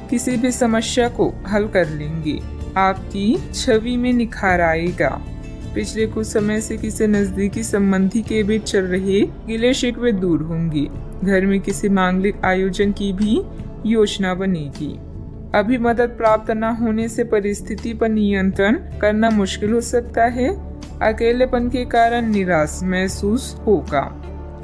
किसी भी समस्या को हल कर लेंगे। आपकी छवि में निखार आएगा। पिछले कुछ समय से किसी नजदीकी संबंधी के बीच चल रहे गिले शिकवे दूर होंगे। घर में किसी मांगलिक आयोजन की भी योजना बनेगी। अभी मदद प्राप्त न होने से परिस्थिति पर नियंत्रण करना मुश्किल हो सकता है। अकेलेपन के कारण निराश महसूस होगा।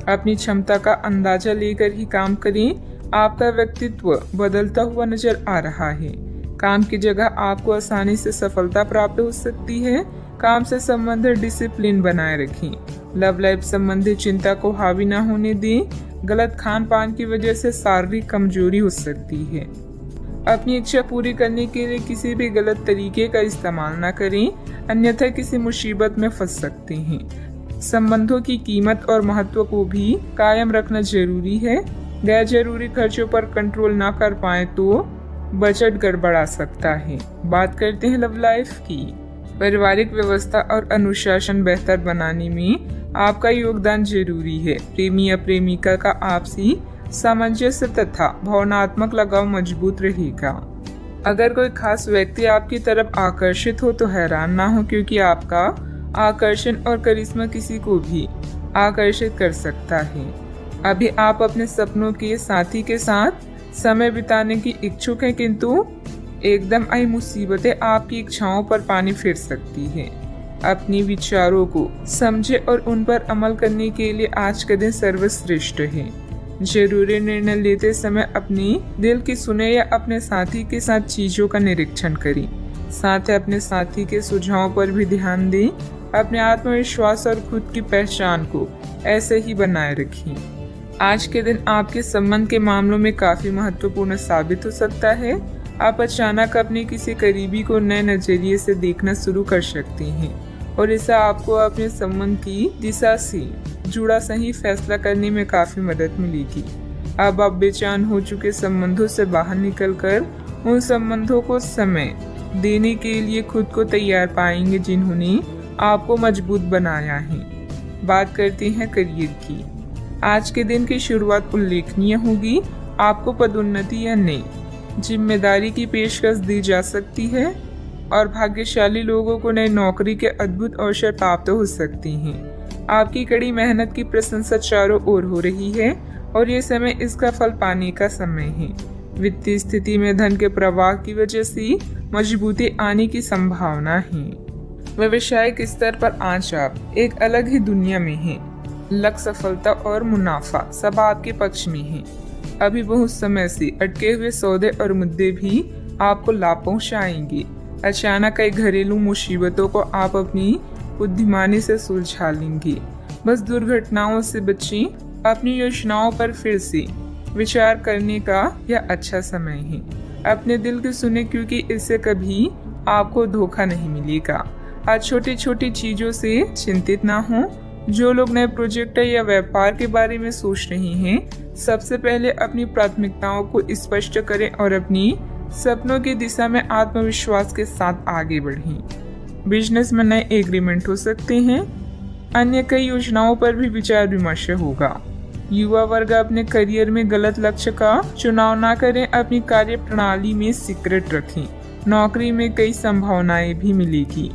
अपनी क्षमता का अंदाजा लेकर ही काम करें। आपका व्यक्तित्व बदलता हुआ नजर आ रहा है। काम की जगह आपको आसानी से सफलता प्राप्त हो सकती है। काम से संबंधित डिसिप्लिन बनाए रखें। लव लाइफ संबंधी चिंता को हावी न होने दें। गलत खान पान की वजह से शारीरिक कमजोरी हो सकती है। अपनी इच्छा पूरी करने के लिए किसी भी गलत तरीके का इस्तेमाल न करें, अन्यथा किसी मुसीबत में फंस सकते हैं। संबंधों की कीमत और महत्व को भी कायम रखना जरूरी है। गैर जरूरी खर्चों पर कंट्रोल ना कर पाए तो बजट गड़बड़ा सकता है। बात करते हैं लव लाइफ की। पारिवारिक व्यवस्था और अनुशासन बेहतर बनाने में आपका योगदान जरूरी है। प्रेमी या प्रेमिका का आपसी सामंजस्य तथा भावनात्मक लगाव मजबूत रहेगा। अगर कोई खास व्यक्ति आपकी तरफ आकर्षित हो तो हैरान ना हो, क्योंकि आपका आकर्षण और करिश्मा किसी को भी आकर्षित कर सकता है। अभी आप अपने सपनों के साथी के साथ समय बिताने की इच्छुक हैं, किंतु एकदम आई मुसीबतें आपकी इच्छाओं पर पानी फेर सकती है। अपने विचारों को समझे और उन पर अमल करने के लिए आज का दिन सर्वश्रेष्ठ है। जरूरी निर्णय लेते समय अपने दिल की सुने या अपने साथी के साथ चीजों का निरीक्षण करें। साथ ही अपने साथी के सुझावों पर भी ध्यान दें। अपने आत्मविश्वास और खुद की पहचान को ऐसे ही बनाए रखें। आज के दिन आपके संबंध के मामलों में काफी महत्वपूर्ण साबित हो सकता है। आप अचानक अपने किसी करीबी को नए नजरिए से देखना शुरू कर सकते हैं और इससे आपको अपने संबंध की दिशा से जुड़ा सही फैसला करने में काफी मदद मिलेगी। अब आप बेचैन हो चुके संबंधों से बाहर निकलकर उन संबंधों को समय देने के लिए खुद को तैयार पाएंगे जिन्होंने आपको मजबूत बनाया है। बात करते हैं करियर की। आज के दिन की शुरुआत उल्लेखनीय होगी। आपको पदोन्नति या नई जिम्मेदारी की पेशकश दी जा सकती है और भाग्यशाली लोगों को नई नौकरी के अद्भुत अवसर प्राप्त हो सकती हैं। आपकी कड़ी मेहनत की प्रशंसा चारों ओर हो रही है और ये समय इसका फल पाने का समय है। वित्तीय स्थिति में धन के प्रवाह की वजह से मजबूती आने की संभावना है। व्यवसायिक स्तर पर आज आप एक अलग ही दुनिया में हैं। लक्ष्य, सफलता और मुनाफा सब आपके पक्ष में है। अभी बहुत समय से अटके हुए सौदे और मुद्दे भी आपको लाभ पहुंचाएंगे। अचानक कई घरेलू मुसीबतों को आप अपनी बुद्धिमानी से सुलझा लेंगे। बस दुर्घटनाओं से बचें। अपनी योजनाओं पर फिर से विचार करने का यह अच्छा समय है। अपने दिल की सुने, क्योंकि इससे कभी आपको धोखा नहीं मिलेगा। आज छोटी छोटी चीजों से चिंतित ना हो। जो लोग नए प्रोजेक्ट या व्यापार के बारे में सोच रहे हैं, सबसे पहले अपनी प्राथमिकताओं को स्पष्ट करें और अपनी सपनों की दिशा में आत्मविश्वास के साथ आगे बढ़ें। बिजनेस में नए एग्रीमेंट हो सकते हैं। अन्य कई योजनाओं पर भी विचार विमर्श होगा। युवा वर्ग अपने करियर में गलत लक्ष्य का चुनाव ना करें। अपनी कार्य प्रणाली में सीक्रेट रखें। नौकरी में कई संभावनाएं भी मिलेगी।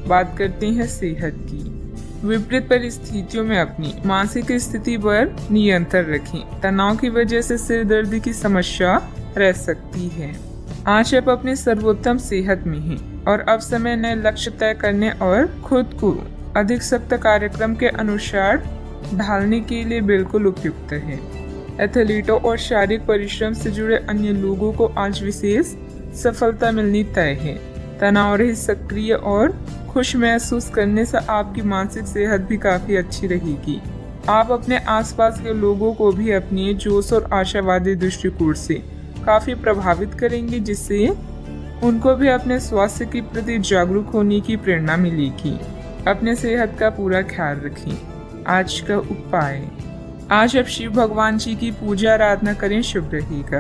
बात करते हैं सेहत की। विपरीत परिस्थितियों में अपनी मानसिक स्थिति पर नियंत्रण रखें। तनाव की वजह से सिर दर्द की समस्या रह सकती है। आज आप अपने सर्वोत्तम सेहत में हैं और अब समय नए लक्ष्य तय करने और खुद को अधिक सख्त कार्यक्रम के अनुसार ढालने के लिए बिल्कुल उपयुक्त है। एथलीटों और शारीरिक परिश्रम से जुड़े अन्य लोगों को आज विशेष सफलता मिलनी तय है। तनाव रहित, सक्रिय और खुश महसूस करने से आपकी मानसिक सेहत भी काफी अच्छी रहेगी। आप अपने आसपास के लोगों को भी अपने जोश और आशावादी दृष्टिकोण से काफी प्रभावित करेंगे, जिससे उनको भी अपने स्वास्थ्य के प्रति जागरूक होने की प्रेरणा मिलेगी। अपने सेहत का पूरा ख्याल रखें। आज का उपाय, आज आप शिव भगवान जी की पूजा आराधना करें, शुभ रहेगा।